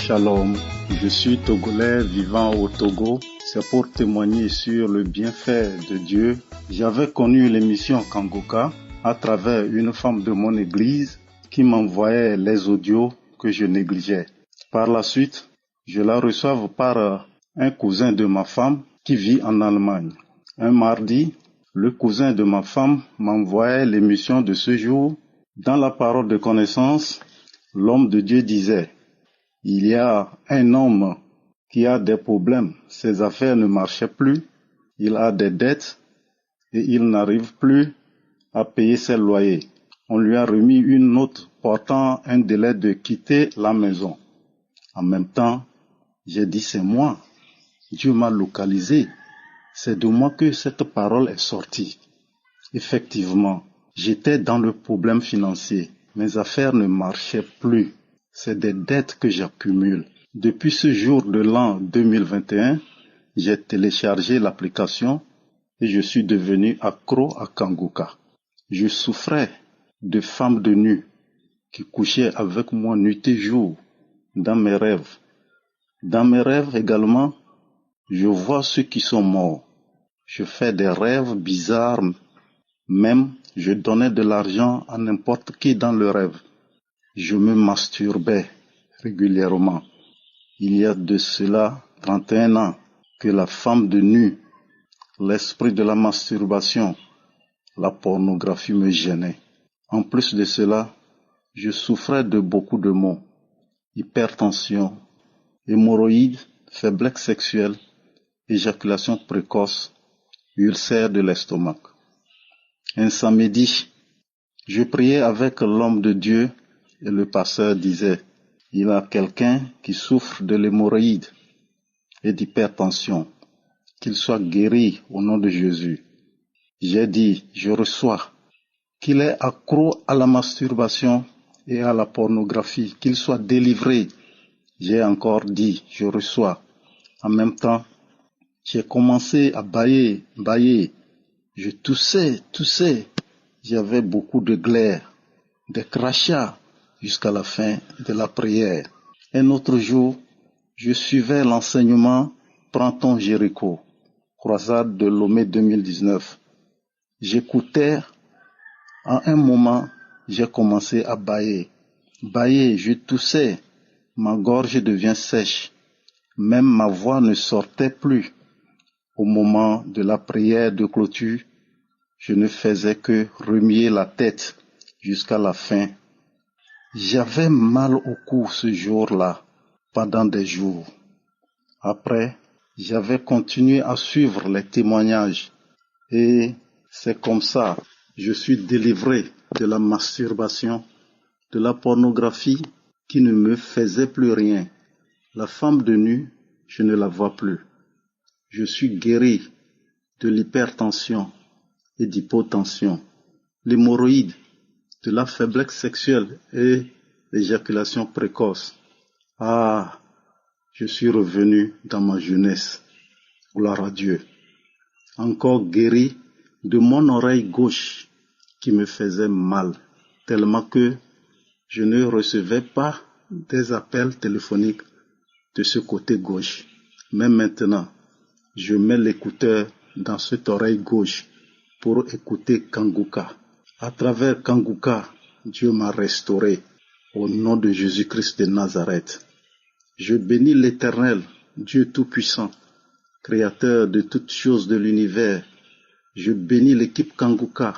Shalom, je suis Togolais vivant au Togo. C'est pour témoigner sur le bienfait de Dieu. J'avais connu l'émission Kangoka à travers une femme de mon église qui m'envoyait les audios que je négligeais. Par la suite, je la reçois par un cousin de ma femme qui vit en Allemagne. Un mardi, le cousin de ma femme m'envoyait l'émission de ce jour. Dans la parole de connaissance, l'homme de Dieu disait: il y a un homme qui a des problèmes, ses affaires ne marchaient plus, il a des dettes et il n'arrive plus à payer ses loyers. On lui a remis une note portant un délai de quitter la maison. En même temps, j'ai dit: c'est moi, Dieu m'a localisé, c'est de moi que cette parole est sortie. Effectivement, j'étais dans le problème financier, mes affaires ne marchaient plus. C'est des dettes que j'accumule. Depuis ce jour de l'an 2021, j'ai téléchargé l'application et je suis devenu accro à Kangoka. Je souffrais de femmes de nu qui couchaient avec moi nuit et jour dans mes rêves. Dans mes rêves également, je vois ceux qui sont morts. Je fais des rêves bizarres. Même, je donnais de l'argent à n'importe qui dans le rêve. Je me masturbais régulièrement. Il y a de cela 31 ans que la femme de nu, l'esprit de la masturbation, la pornographie me gênait. En plus de cela, je souffrais de beaucoup de maux: hypertension, hémorroïdes, faiblesse sexuelle, éjaculation précoce, ulcère de l'estomac. Un samedi, je priais avec l'homme de Dieu et le pasteur disait: il y a quelqu'un qui souffre de l'hémorroïde et d'hypertension, qu'il soit guéri au nom de Jésus. J'ai dit: je reçois. Qu'il est accro à la masturbation et à la pornographie, qu'il soit délivré. J'ai encore dit: je reçois. En même temps, j'ai commencé à bâiller. Je toussais. J'avais beaucoup de glaires, des crachats jusqu'à la fin de la prière. Un autre jour, je suivais l'enseignement Prends ton Jéricho, croisade de Lomé 2019. J'écoutais. À un moment, j'ai commencé à bâiller, je toussais, ma gorge devient sèche, même ma voix ne sortait plus. Au moment de la prière de clôture, je ne faisais que remuer la tête jusqu'à la fin. J'avais mal au cou ce jour-là, pendant des jours. Après, j'avais continué à suivre les témoignages et c'est comme ça, je suis délivré de la masturbation, de la pornographie qui ne me faisait plus rien. La femme de nu, je ne la vois plus. Je suis guéri de l'hypertension et d'hypotension, l'hémorroïde, de la faiblesse sexuelle et l'éjaculation précoce. Ah, je suis revenu dans ma jeunesse. Gloire à Dieu. Encore guéri de mon oreille gauche qui me faisait mal, tellement que je ne recevais pas des appels téléphoniques de ce côté gauche. Mais maintenant, je mets l'écouteur dans cette oreille gauche pour écouter Kangoka. À travers Kangoka, Dieu m'a restauré au nom de Jésus-Christ de Nazareth. Je bénis l'Éternel, Dieu Tout-Puissant, Créateur de toutes choses de l'univers. Je bénis l'équipe Kangoka,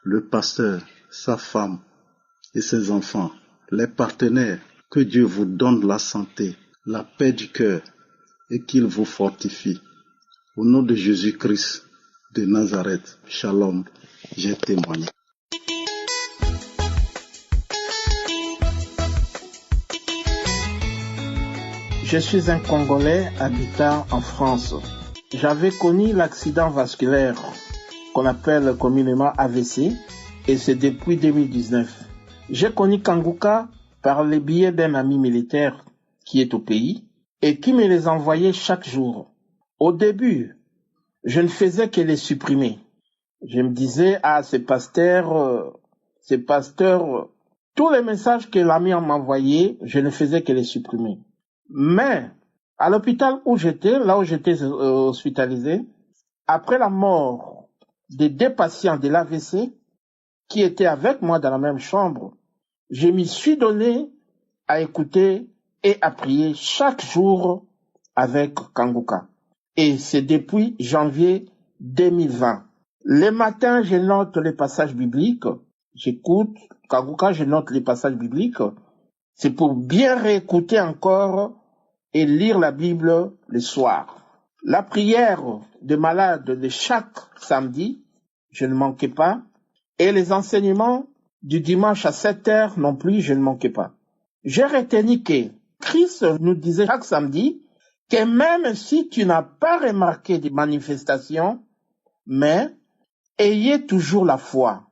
le pasteur, sa femme et ses enfants, les partenaires. Que Dieu vous donne la santé, la paix du cœur et qu'il vous fortifie. Au nom de Jésus-Christ de Nazareth, Shalom, j'ai témoigné. Je suis un Congolais habitant en France. J'avais connu l'accident vasculaire qu'on appelle communément AVC et c'est depuis 2019. J'ai connu Kangoka par les billets d'un ami militaire qui est au pays et qui me les envoyait chaque jour. Au début, je ne faisais que les supprimer. Je me disais: ah, ces pasteurs, tous les messages que l'ami m'envoyait, je ne faisais que les supprimer. Mais à l'hôpital où j'étais, là où j'étais hospitalisé, après la mort des 2 patients de l'AVC qui étaient avec moi dans la même chambre, je m'y suis donné à écouter et à prier chaque jour avec Kanguka. Et c'est depuis janvier 2020. Les matins, je note les passages bibliques. J'écoute Kanguka, je note les passages bibliques. C'est pour bien réécouter encore et lire la Bible le soir. La prière de malade de chaque samedi, je ne manquais pas. Et les enseignements du dimanche à 7h non plus, je ne manquais pas. J'ai retenu que Christ nous disait chaque samedi que même si tu n'as pas remarqué des manifestations, mais ayez toujours la foi.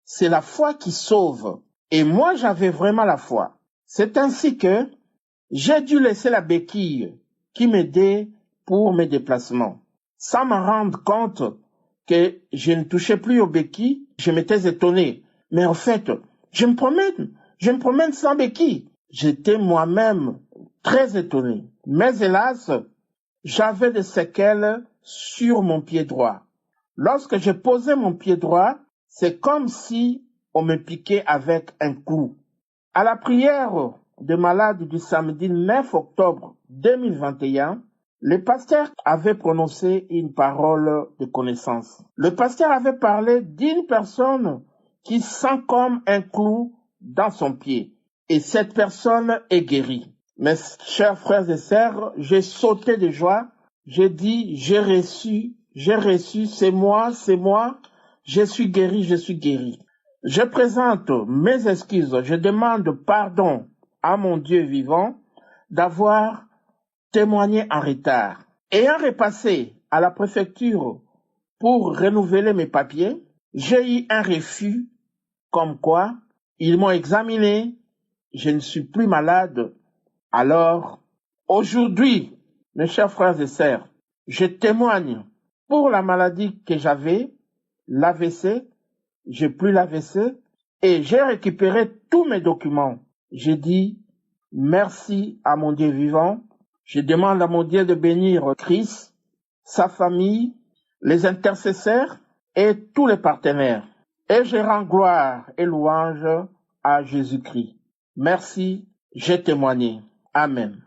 C'est la foi qui sauve. Et moi, j'avais vraiment la foi. C'est ainsi que j'ai dû laisser la béquille qui m'aidait pour mes déplacements. Sans me rendre compte que je ne touchais plus aux béquilles, je m'étais étonné. Mais en fait, je me promène sans béquille. J'étais moi-même très étonné. Mais hélas, j'avais des séquelles sur mon pied droit. Lorsque j'ai posé mon pied droit, c'est comme si on me piquait avec un clou. À la prière de malade du samedi 9 octobre 2021, le pasteur avait prononcé une parole de connaissance. Le pasteur avait parlé d'une personne qui sent comme un clou dans son pied. Et cette personne est guérie. Mes chers frères et sœurs, j'ai sauté de joie. J'ai dit, j'ai reçu, c'est moi, je suis guéri. Je présente mes excuses, je demande pardon à mon Dieu vivant d'avoir témoigné en retard. Ayant repassé à la préfecture pour renouveler mes papiers, j'ai eu un refus comme quoi ils m'ont examiné, je ne suis plus malade. Alors, aujourd'hui, mes chers frères et sœurs, je témoigne pour la maladie que j'avais, l'AVC, j'ai plus l'AVC, et j'ai récupéré tous mes documents. J'ai dit merci à mon Dieu vivant. Je demande à mon Dieu de bénir Christ, sa famille, les intercesseurs et tous les partenaires. Et je rends gloire et louange à Jésus-Christ. Merci, j'ai témoigné. Amen.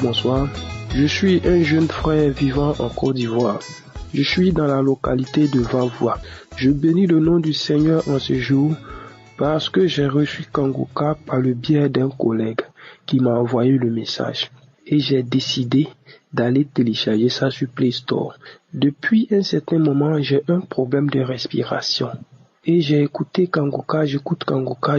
Bonsoir, je suis un jeune frère vivant en Côte d'Ivoire. Je suis dans la localité de Vavois. Je bénis le nom du Seigneur en ce jour parce que j'ai reçu Kanguka par le biais d'un collègue qui m'a envoyé le message. Et j'ai décidé d'aller télécharger ça sur Play Store. Depuis un certain moment, j'ai un problème de respiration. Et j'ai écouté Kanguka, j'écoute Kanguka.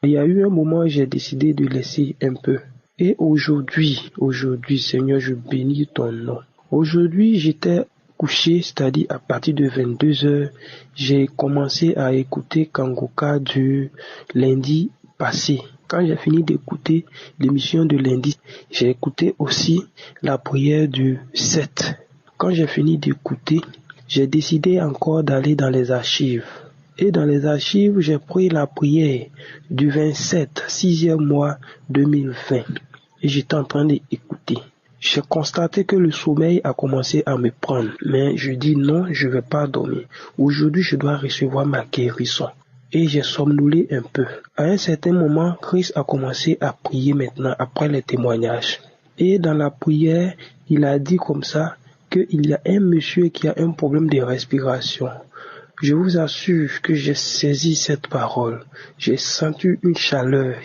Il y a eu un moment où j'ai décidé de laisser un peu. Et aujourd'hui, Seigneur, je bénis ton nom. Aujourd'hui, j'étais couché, c'est-à-dire à partir de 22h, j'ai commencé à écouter Kanguka du lundi passé. Quand j'ai fini d'écouter l'émission de lundi, j'ai écouté aussi la prière du 7. Quand j'ai fini d'écouter, j'ai décidé encore d'aller dans les archives. Et dans les archives, j'ai pris la prière du 27, 6e mois 2020. Et j'étais en train d'écouter. J'ai constaté que le sommeil a commencé à me prendre. Mais je dis non, je ne vais pas dormir. Aujourd'hui, je dois recevoir ma guérison. Et j'ai somnolé un peu. À un certain moment, Christ a commencé à prier maintenant après les témoignages. Et dans la prière, il a dit comme ça qu'il y a un monsieur qui a un problème de respiration. Je vous assure que j'ai saisi cette parole. J'ai senti une chaleur.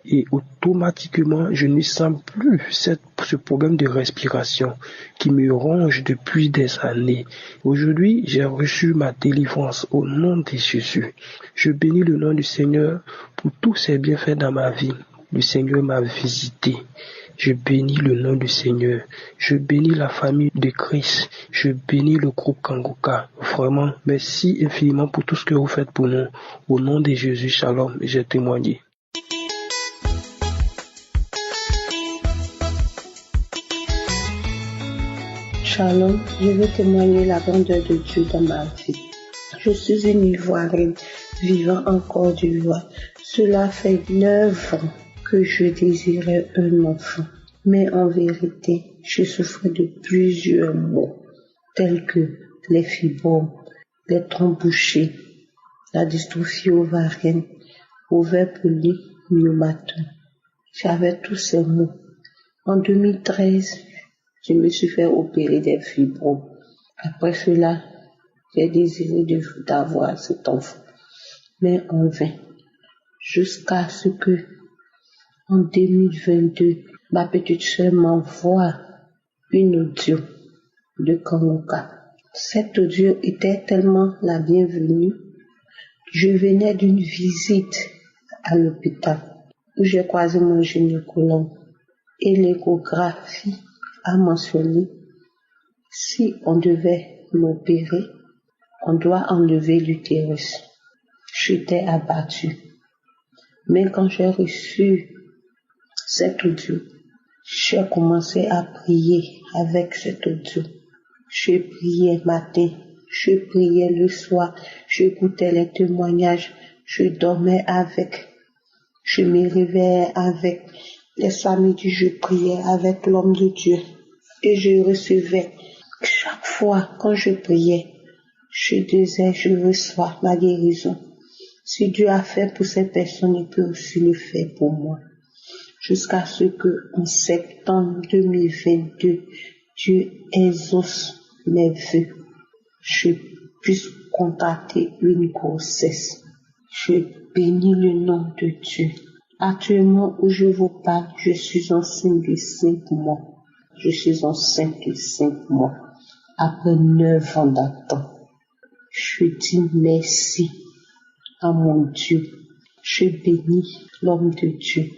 Et automatiquement, je ne sens plus ce problème de respiration qui me ronge depuis des années. Aujourd'hui, j'ai reçu ma délivrance au nom de Jésus. Je bénis le nom du Seigneur pour tous ses bienfaits dans ma vie. Le Seigneur m'a visité. Je bénis le nom du Seigneur. Je bénis la famille de Christ. Je bénis le groupe Kanguka. Vraiment, merci infiniment pour tout ce que vous faites pour nous. Au nom de Jésus, shalom, j'ai témoigné. Shalom, je veux témoigner la grandeur de Dieu dans ma vie. Je suis une Ivoirienne vivant en Côte d'Ivoire. Cela fait 9 ans que je désirais un enfant. Mais en vérité, je souffrais de plusieurs maux, tels que les fibromes, les trompes bouchées, la dystrophie ovarienne, ovaires polis, myomatome. J'avais tous ces maux. En 2013, je me suis fait opérer des fibromes. Après cela, j'ai désiré d'avoir cet enfant, mais en vain. Jusqu'à ce que, en 2022, ma petite sœur m'envoie une audio de Kangoka. Cette audio était tellement la bienvenue. Je venais d'une visite à l'hôpital où j'ai croisé mon gynécologue et l'échographie a mentionné si on devait m'opérer, on doit enlever l'utérus. J'étais abattue. Mais quand j'ai reçu cette audio, j'ai commencé à prier avec cette audio. Je priais matin, je priais le soir, j'écoutais les témoignages, je dormais avec, je me réveillais avec. Les samedis, je priais avec l'homme de Dieu et je recevais. Chaque fois quand je priais, je disais, je reçois ma guérison. Si Dieu a fait pour ces personnes, il peut aussi le faire pour moi. Jusqu'à ce que, en septembre 2022, Dieu exauce mes vœux. Je puisse contacter une grossesse. Je bénis le nom de Dieu. Actuellement où je vous parle, je suis enceinte de 5 mois. Je suis enceinte de 5 mois. Après 9 ans d'attente. Je dis merci à mon Dieu. Je bénis l'homme de Dieu.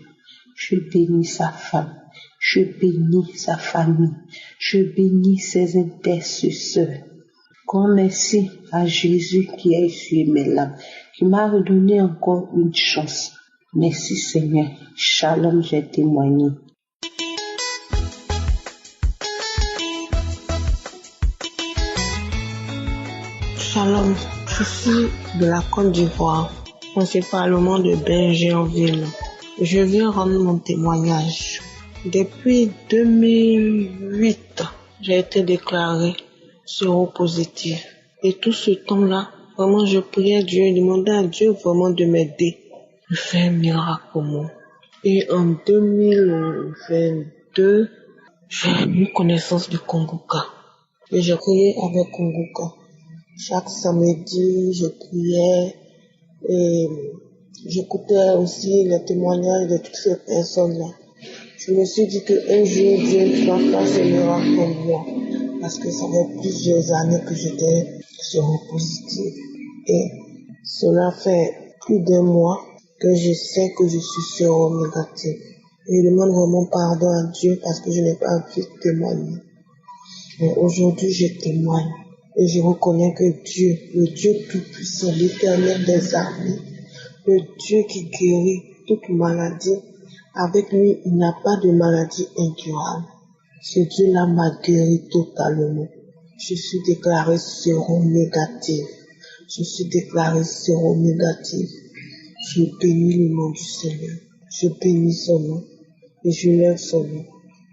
Je bénis sa femme. Je bénis sa famille. Je bénis ses intercesseurs. Grand merci à Jésus qui a essuyé mes larmes, qui m'a redonné encore une chance. Merci Seigneur. Shalom, j'ai témoigné. Shalom, je suis de la Côte d'Ivoire, principalement de Bergenville. Je viens rendre mon témoignage. Depuis 2008, j'ai été déclarée séropositive. Et tout ce temps-là, vraiment, je priais Dieu, demandais à Dieu vraiment de m'aider, de faire un miracle pour moi. Et en 2022, j'ai eu connaissance du Kangoka. Et j'ai prié avec Kangoka. Chaque samedi, je priais et j'écoutais aussi les témoignages de toutes ces personnes-là. Je me suis dit qu'un jour, Dieu va faire ce miracle pour moi. Parce que ça fait plusieurs années que j'étais séropositive. Et cela fait plus d'1 mois que je sais que je suis séronégative. Et je demande vraiment pardon à Dieu parce que je n'ai pas pu témoigner. Mais aujourd'hui, je témoigne. Et je reconnais que Dieu, le Dieu tout-puissant, l'Éternel des armées, le Dieu qui guérit toute maladie, avec lui, il n'y a pas de maladie incurable. Ce Dieu-là m'a guéri totalement. Je suis déclarée séronégative. Je suis déclarée séronégative. Je bénis le nom du Seigneur. Je bénis son nom. Et je lève son nom.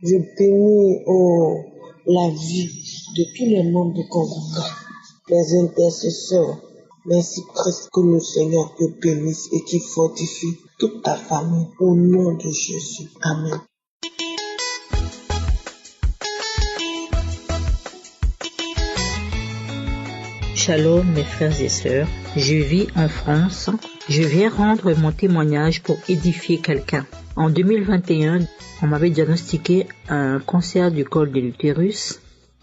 Je bénis la vie de tous les membres du Kangoka, les intercesseurs. Merci Christ, que le Seigneur te bénisse et qu'il fortifie toute ta famille au nom de Jésus. Amen. Shalom mes frères et sœurs, je vis en France. Je viens rendre mon témoignage pour édifier quelqu'un. En 2021, on m'avait diagnostiqué un cancer du col de l'utérus.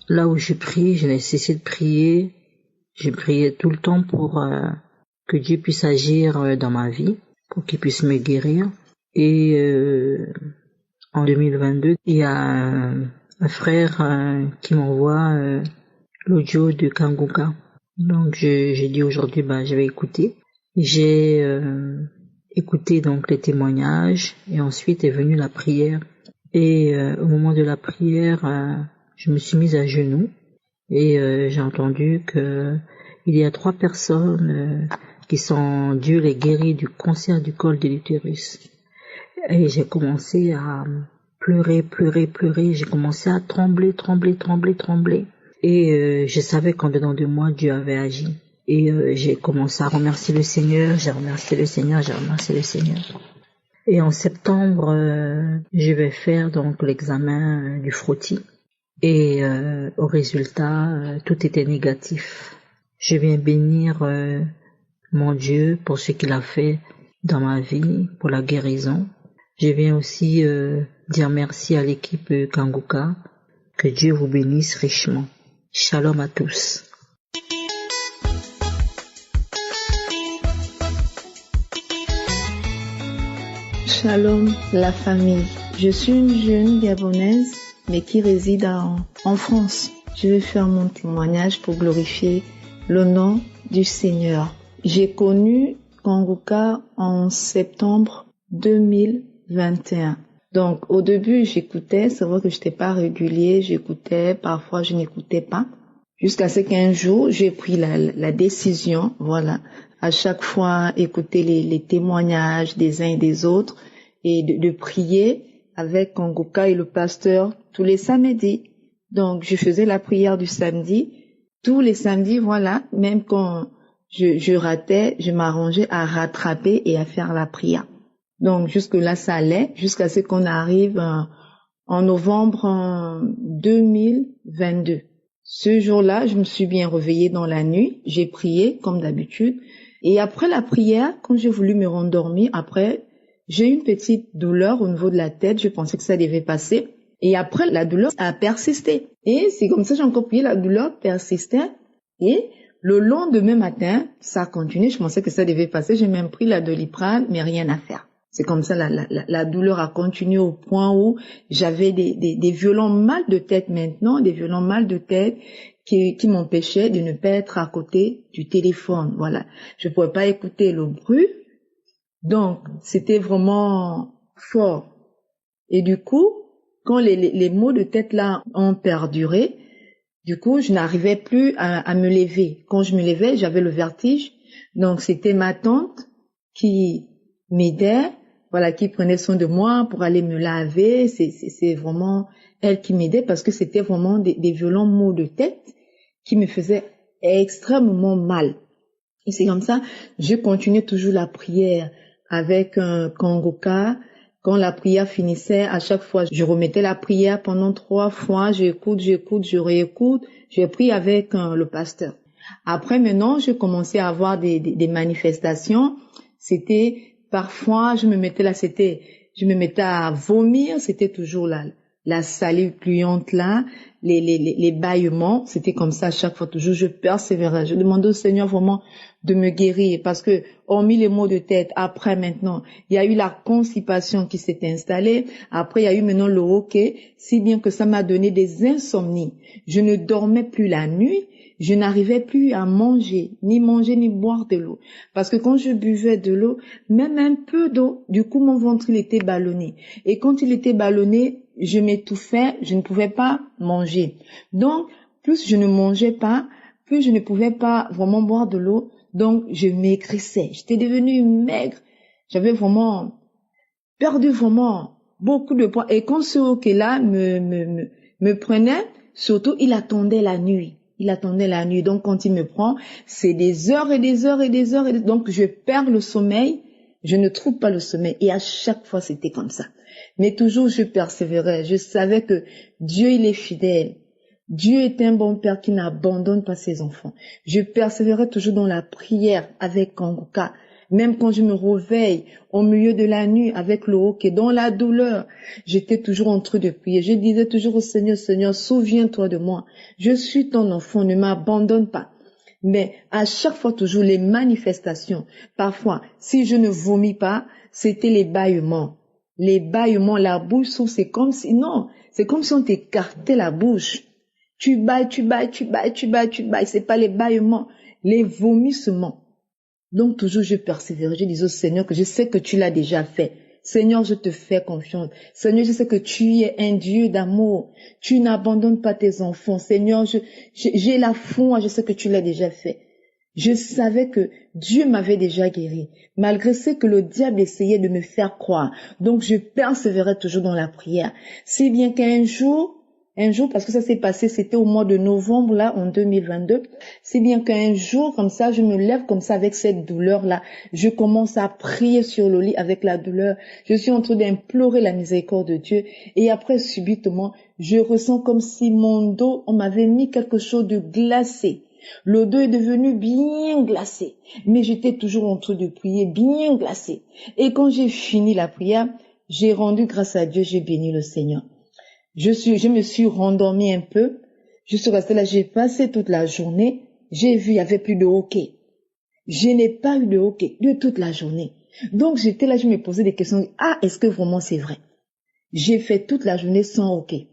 Là où je prie, je n'ai cessé de prier. Je priais tout le temps pour que Dieu puisse agir dans ma vie, pour qu'il puisse me guérir. Et en 2022, il y a un frère qui m'envoie l'audio de Kangoka. Donc j'ai dit aujourd'hui, je vais écouter. J'ai écouté donc les témoignages et ensuite est venue la prière. Et au moment de la prière, je me suis mise à genoux et j'ai entendu que il y a 3 personnes qui sont Dieu les guérit du cancer du col de l'utérus. Et j'ai commencé à pleurer. J'ai commencé à trembler. Et je savais qu'en dedans de moi, Dieu avait agi. Et j'ai commencé à remercier le Seigneur. Et en septembre, je vais faire donc l'examen du frottis. Et au résultat, tout était négatif. Je viens bénir mon Dieu pour ce qu'il a fait dans ma vie, pour la guérison. Je viens aussi dire merci à l'équipe Kanguka. Que Dieu vous bénisse richement. Shalom à tous. Shalom la famille. Je suis une jeune Gabonaise mais qui réside en France. Je vais faire mon témoignage pour glorifier le nom du Seigneur. J'ai connu Kanguka en septembre 2021. Donc au début j'écoutais, c'est vrai que j'étais pas régulier, j'écoutais, parfois je n'écoutais pas. Jusqu'à ce qu'un jour j'ai pris la décision, voilà, à chaque fois écouter les témoignages des uns et des autres et de prier avec Kanguka et le pasteur tous les samedis. Donc je faisais la prière du samedi, tous les samedis, voilà, même quand je ratais, je m'arrangeais à rattraper et à faire la prière. Donc jusque là ça allait, jusqu'à ce qu'on arrive en novembre 2022. Ce jour-là, je me suis bien réveillée dans la nuit, j'ai prié comme d'habitude. Et après la prière, quand j'ai voulu me rendormir, après, j'ai eu une petite douleur au niveau de la tête, je pensais que ça devait passer. Et après, la douleur a persisté. Et c'est comme ça, j'ai encore prié, la douleur persistait. Et le lendemain matin, ça a continué, je pensais que ça devait passer, j'ai même pris la Doliprane, mais rien à faire. C'est comme ça, la douleur a continué au point où j'avais des violents mal de tête maintenant, des violents mal de tête qui m'empêchaient de ne pas être à côté du téléphone. Voilà. Je ne pouvais pas écouter le bruit. Donc, c'était vraiment fort. Et du coup, quand les maux de tête là ont perduré, du coup, je n'arrivais plus à me lever. Quand je me levais, j'avais le vertige. Donc, c'était ma tante qui m'aidait, voilà, qui prenait soin de moi pour aller me laver. C'est vraiment elle qui m'aidait parce que c'était vraiment des violents maux de tête qui me faisaient extrêmement mal. Et c'est comme ça, je continuais toujours la prière avec un Kanguka. Quand la prière finissait, à chaque fois, je remettais la prière pendant 3 fois. J'écoute, je réécoute. Je prie avec le pasteur. Après, maintenant, je commençais à avoir des manifestations. C'était parfois, je me mettais à vomir. C'était toujours la salive gluante là, les bâillements. C'était comme ça à chaque fois. Toujours, je persévérais. Je demandais au Seigneur vraiment de me guérir parce que, hormis les maux de tête, après maintenant, il y a eu la constipation qui s'est installée. Après, il y a eu maintenant le hoquet, si bien que ça m'a donné des insomnies. Je ne dormais plus la nuit. Je n'arrivais plus à manger ni boire de l'eau. Parce que quand je buvais de l'eau, même un peu d'eau, du coup, mon ventre, il était ballonné. Et quand il était ballonné, je m'étouffais, je ne pouvais pas manger. Donc, plus je ne mangeais pas, plus je ne pouvais pas vraiment boire de l'eau. Donc, je maigrissais. J'étais devenue maigre. J'avais vraiment perdu vraiment beaucoup de poids. Et quand ce hoquet-là me prenait, surtout, il attendait la nuit. Donc, quand il me prend, c'est des heures et des heures et des heures. Donc, je perds le sommeil. Je ne trouve pas le sommeil. Et à chaque fois, c'était comme ça. Mais toujours, je persévérais. Je savais que Dieu, il est fidèle. Dieu est un bon père qui n'abandonne pas ses enfants. Je persévérais toujours dans la prière avec Kanguka. Même quand je me réveille au milieu de la nuit avec le hoquet, dans la douleur, j'étais toujours en train de prier. Je disais toujours au Seigneur, Seigneur, souviens-toi de moi. Je suis ton enfant, ne m'abandonne pas. Mais à chaque fois, toujours les manifestations. Parfois, si je ne vomis pas, c'était les bâillements. Les bâillements, la bouche s'ouvre, c'est comme si on t'écartait la bouche. Tu bailles. C'est pas les bâillements, les vomissements. Donc toujours je persévérais, je disais au Seigneur que je sais que tu l'as déjà fait. Seigneur, je te fais confiance. Seigneur, je sais que tu es un Dieu d'amour. Tu n'abandonnes pas tes enfants. Seigneur, j'ai la foi, je sais que tu l'as déjà fait. Je savais que Dieu m'avait déjà guéri, malgré ce que le diable essayait de me faire croire. Donc, je persévérais toujours dans la prière. Si bien qu'un jour, parce que ça s'est passé, c'était au mois de novembre, là, en 2022. C'est bien qu'un jour, comme ça, je me lève comme ça avec cette douleur-là. Je commence à prier sur le lit avec la douleur. Je suis en train d'implorer la miséricorde de Dieu. Et après, subitement, je ressens comme si mon dos, on m'avait mis quelque chose de glacé. Le dos est devenu bien glacé. Mais j'étais toujours en train de prier, bien glacé. Et quand j'ai fini la prière, j'ai rendu grâce à Dieu, j'ai béni le Seigneur. Je me suis rendormie un peu. Je suis restée là, j'ai passé toute la journée. J'ai vu, il n'y avait plus de hockey. Je n'ai pas eu de hockey de toute la journée. Donc j'étais là, je me posais des questions. Ah, est-ce que vraiment c'est vrai? J'ai fait toute la journée sans hockey.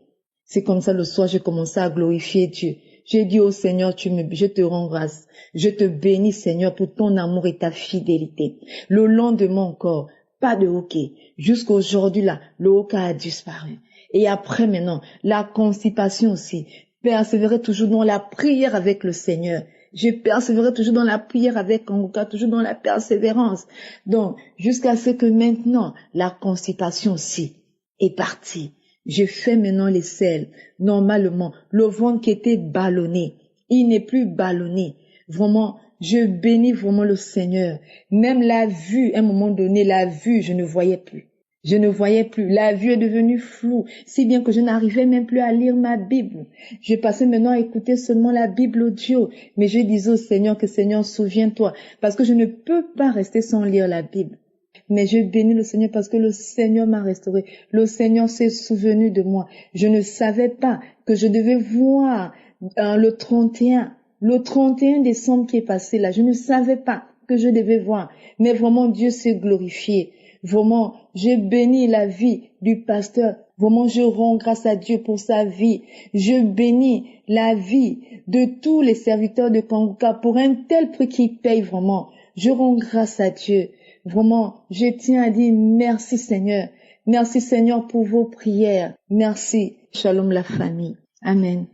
C'est comme ça le soir, j'ai commencé à glorifier Dieu. J'ai dit au Seigneur, je te rends grâce. Je te bénis, Seigneur, pour ton amour et ta fidélité. Le lendemain encore, pas de hockey. Jusqu'aujourd'hui là, le hockey a disparu. Et après maintenant, la constipation aussi. Persévérer toujours dans la prière avec le Seigneur. Je persévérais toujours dans la prière avec Kanguka, toujours dans la persévérance. Donc, jusqu'à ce que maintenant, la constipation aussi est partie. Je fais maintenant les selles. Normalement, le ventre qui était ballonné, il n'est plus ballonné. Vraiment, je bénis vraiment le Seigneur. Même la vue, à un moment donné, la vue, je ne voyais plus. Je ne voyais plus. La vue est devenue floue, si bien que je n'arrivais même plus à lire ma Bible. Je passais maintenant à écouter seulement la Bible audio. Mais je disais au Seigneur que Seigneur, souviens-toi, parce que je ne peux pas rester sans lire la Bible. Mais je bénis le Seigneur parce que le Seigneur m'a restauré. Le Seigneur s'est souvenu de moi. Je ne savais pas que je devais voir le 31 décembre qui est passé là. Je ne savais pas que je devais voir. Mais vraiment, Dieu s'est glorifié. Vraiment, je bénis la vie du pasteur. Vraiment, je rends grâce à Dieu pour sa vie. Je bénis la vie de tous les serviteurs de Kanguka pour un tel prix qu'ils payent vraiment. Je rends grâce à Dieu. Vraiment, je tiens à dire merci Seigneur. Merci Seigneur pour vos prières. Merci. Shalom la famille. Amen.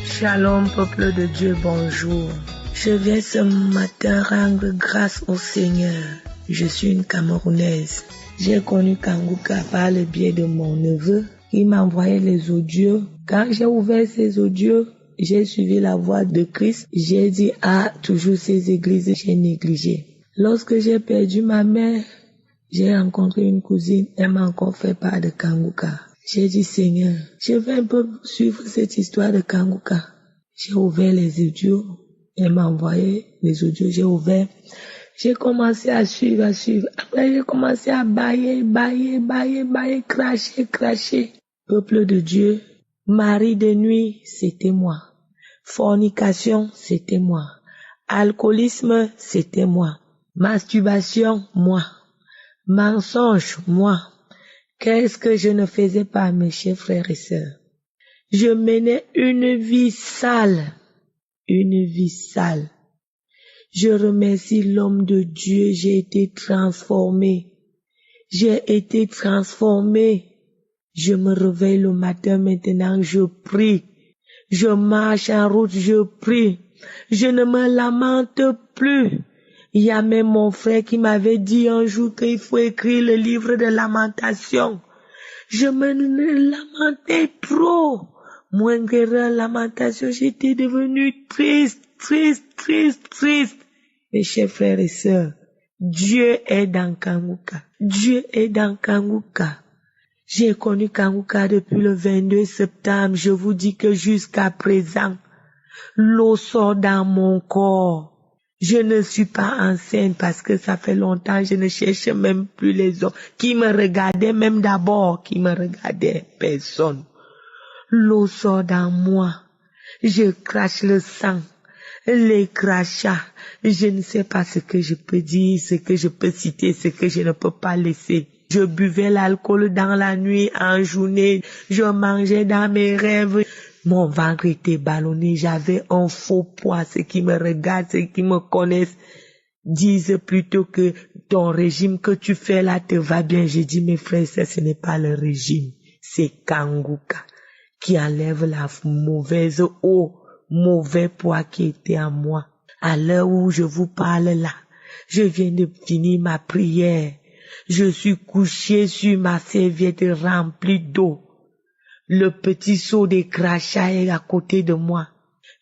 Shalom, peuple de Dieu, bonjour. Je viens ce matin rendre grâce au Seigneur. Je suis une Camerounaise. J'ai connu Kanguka par le biais de mon neveu qui m'a envoyé les audios. Quand j'ai ouvert ces audios, j'ai suivi la voix de Christ. J'ai dit, toujours ces églises, j'ai négligé. Lorsque j'ai perdu ma mère, j'ai rencontré une cousine, elle m'a encore fait part de Kanguka. J'ai dit, Seigneur, je vais un peu suivre cette histoire de Kanguka. J'ai ouvert les audios, elle m'a envoyé les audios, j'ai ouvert. J'ai commencé à suivre. Après, j'ai commencé à bailler, cracher. Peuple de Dieu, mari de nuit, c'était moi. Fornication, c'était moi. Alcoolisme, c'était moi. Masturbation, moi. Mensonge, moi. Qu'est-ce que je ne faisais pas, mes chers frères et sœurs? Je menais une vie sale. Je remercie l'homme de Dieu, j'ai été transformé. Je me réveille le matin maintenant, je prie. Je marche en route, je prie. Je ne me lamente plus. Il y a même mon frère qui m'avait dit un jour qu'il faut écrire le livre de lamentation. Je me lamentais trop. Moindre lamentation, j'étais devenue triste. Mes chers frères et sœurs, Dieu est dans Kanguka. J'ai connu Kanguka depuis le 22 septembre. Je vous dis que jusqu'à présent, l'eau sort dans mon corps. Je ne suis pas enceinte parce que ça fait longtemps, je ne cherche même plus les hommes qui me regardaient, même d'abord, personne. L'eau sort dans moi. Je crache le sang, les crachats. Je ne sais pas ce que je peux dire, ce que je peux citer, ce que je ne peux pas laisser. Je buvais l'alcool dans la nuit, en journée. Je mangeais dans mes rêves. Mon ventre était ballonné, j'avais un faux poids. Ceux qui me regardent, ceux qui me connaissent, disent plutôt que ton régime que tu fais là te va bien. J'ai dit, mes frères, ce n'est pas le régime, c'est Kanguka qui enlève la mauvaise eau, mauvais poids qui était en moi. À l'heure où je vous parle là, je viens de finir ma prière. Je suis couché sur ma serviette remplie d'eau. Le petit seau de crachats est à côté de moi.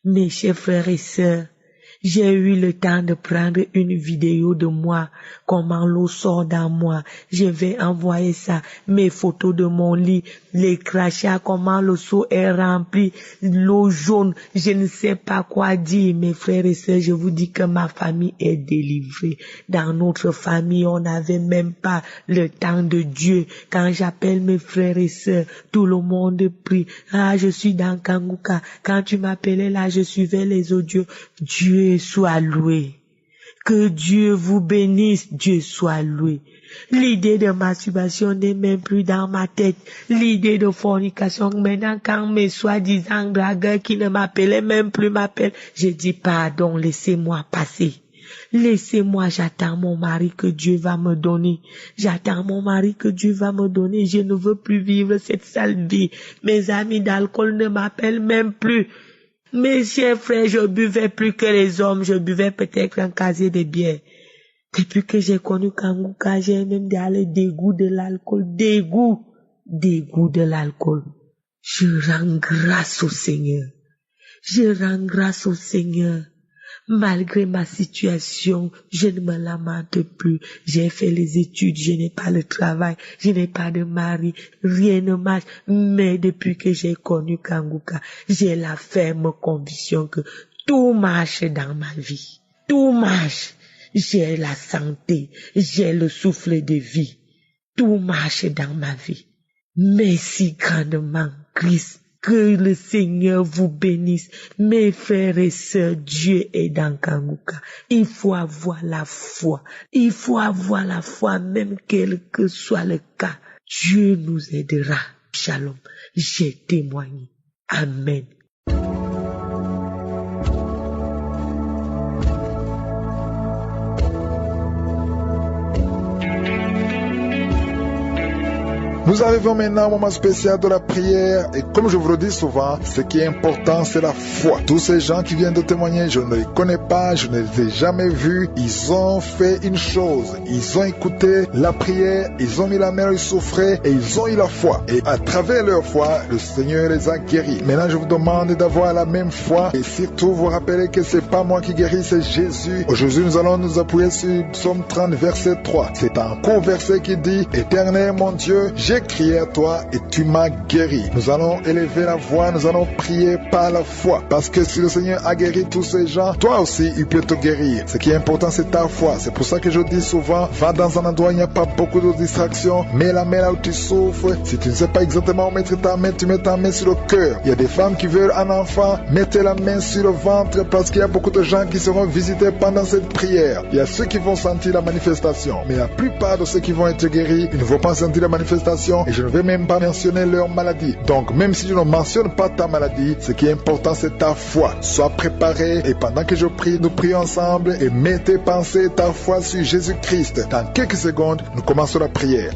Mes chers frères et sœurs, j'ai eu le temps de prendre une vidéo de moi, comment l'eau sort dans moi. Je vais envoyer ça, mes photos de mon lit, les crachats, comment le seau est rempli, l'eau jaune. Je ne sais pas quoi dire, mes frères et sœurs. Je vous dis que ma famille est délivrée. Dans notre famille, on n'avait même pas le temps de Dieu. Quand j'appelle mes frères et sœurs, tout le monde prie. Ah, je suis dans Kanguka. Quand tu m'appelais là, je suivais les audios. Dieu soit loué. Que Dieu vous bénisse, Dieu soit loué. L'idée de masturbation n'est même plus dans ma tête. L'idée de fornication, maintenant quand mes soi-disant dragueurs qui ne m'appelaient même plus m'appellent, je dis pardon, laissez-moi passer. Laissez-moi, j'attends mon mari que Dieu va me donner. J'attends mon mari que Dieu va me donner. Je ne veux plus vivre cette sale vie. Mes amis d'alcool ne m'appellent même plus. Mes chers frères, je buvais plus que les hommes. Je buvais peut-être un casier de bière. Depuis que j'ai connu Kanguka, j'ai même le dégoût de l'alcool. Dégoût de l'alcool. Je rends grâce au Seigneur. Je rends grâce au Seigneur. Malgré ma situation, je ne me lamente plus. J'ai fait les études, je n'ai pas le travail, je n'ai pas de mari, rien ne marche. Mais depuis que j'ai connu Kanguka, j'ai la ferme conviction que tout marche dans ma vie. Tout marche. J'ai la santé, j'ai le souffle de vie. Tout marche dans ma vie. Merci grandement, Christ. Que le Seigneur vous bénisse. Mes frères et sœurs, Dieu est dans Kanguka. Il faut avoir la foi. Il faut avoir la foi, même quel que soit le cas. Dieu nous aidera. Shalom. J'ai témoigné. Amen. Nous arrivons maintenant au moment spécial de la prière et comme je vous le dis souvent, ce qui est important c'est la foi. Tous ces gens qui viennent de témoigner, je ne les connais pas, je ne les ai jamais vus. Ils ont fait une chose, ils ont écouté la prière, ils ont mis la main, ils souffraient et ils ont eu la foi. Et à travers leur foi, le Seigneur les a guéris. Maintenant je vous demande d'avoir la même foi et surtout vous rappelez que c'est pas moi qui guéris, c'est Jésus. Aujourd'hui nous allons nous appuyer sur Psaume 30 verset 3. C'est un court verset qui dit: Éternel mon Dieu, j'ai crié à toi et tu m'as guéri. Nous allons élever la voix, nous allons prier par la foi. Parce que si le Seigneur a guéri tous ces gens, toi aussi il peut te guérir. Ce qui est important c'est ta foi. C'est pour ça que je dis souvent, va dans un endroit où il n'y a pas beaucoup de distractions, mets la main là où tu souffres. Si tu ne sais pas exactement où mettre ta main, tu mets ta main sur le cœur. Il y a des femmes qui veulent un enfant, mettez la main sur le ventre parce qu'il y a beaucoup de gens qui seront visités pendant cette prière. Il y a ceux qui vont sentir la manifestation, mais la plupart de ceux qui vont être guéris, ils ne vont pas sentir la manifestation et je ne vais même pas mentionner leur maladie. Donc même si je ne mentionne pas ta maladie, ce qui est important c'est ta foi. Sois préparé et pendant que je prie, nous prions ensemble et mets tes pensées, ta foi sur Jésus-Christ. Dans quelques secondes, nous commençons la prière.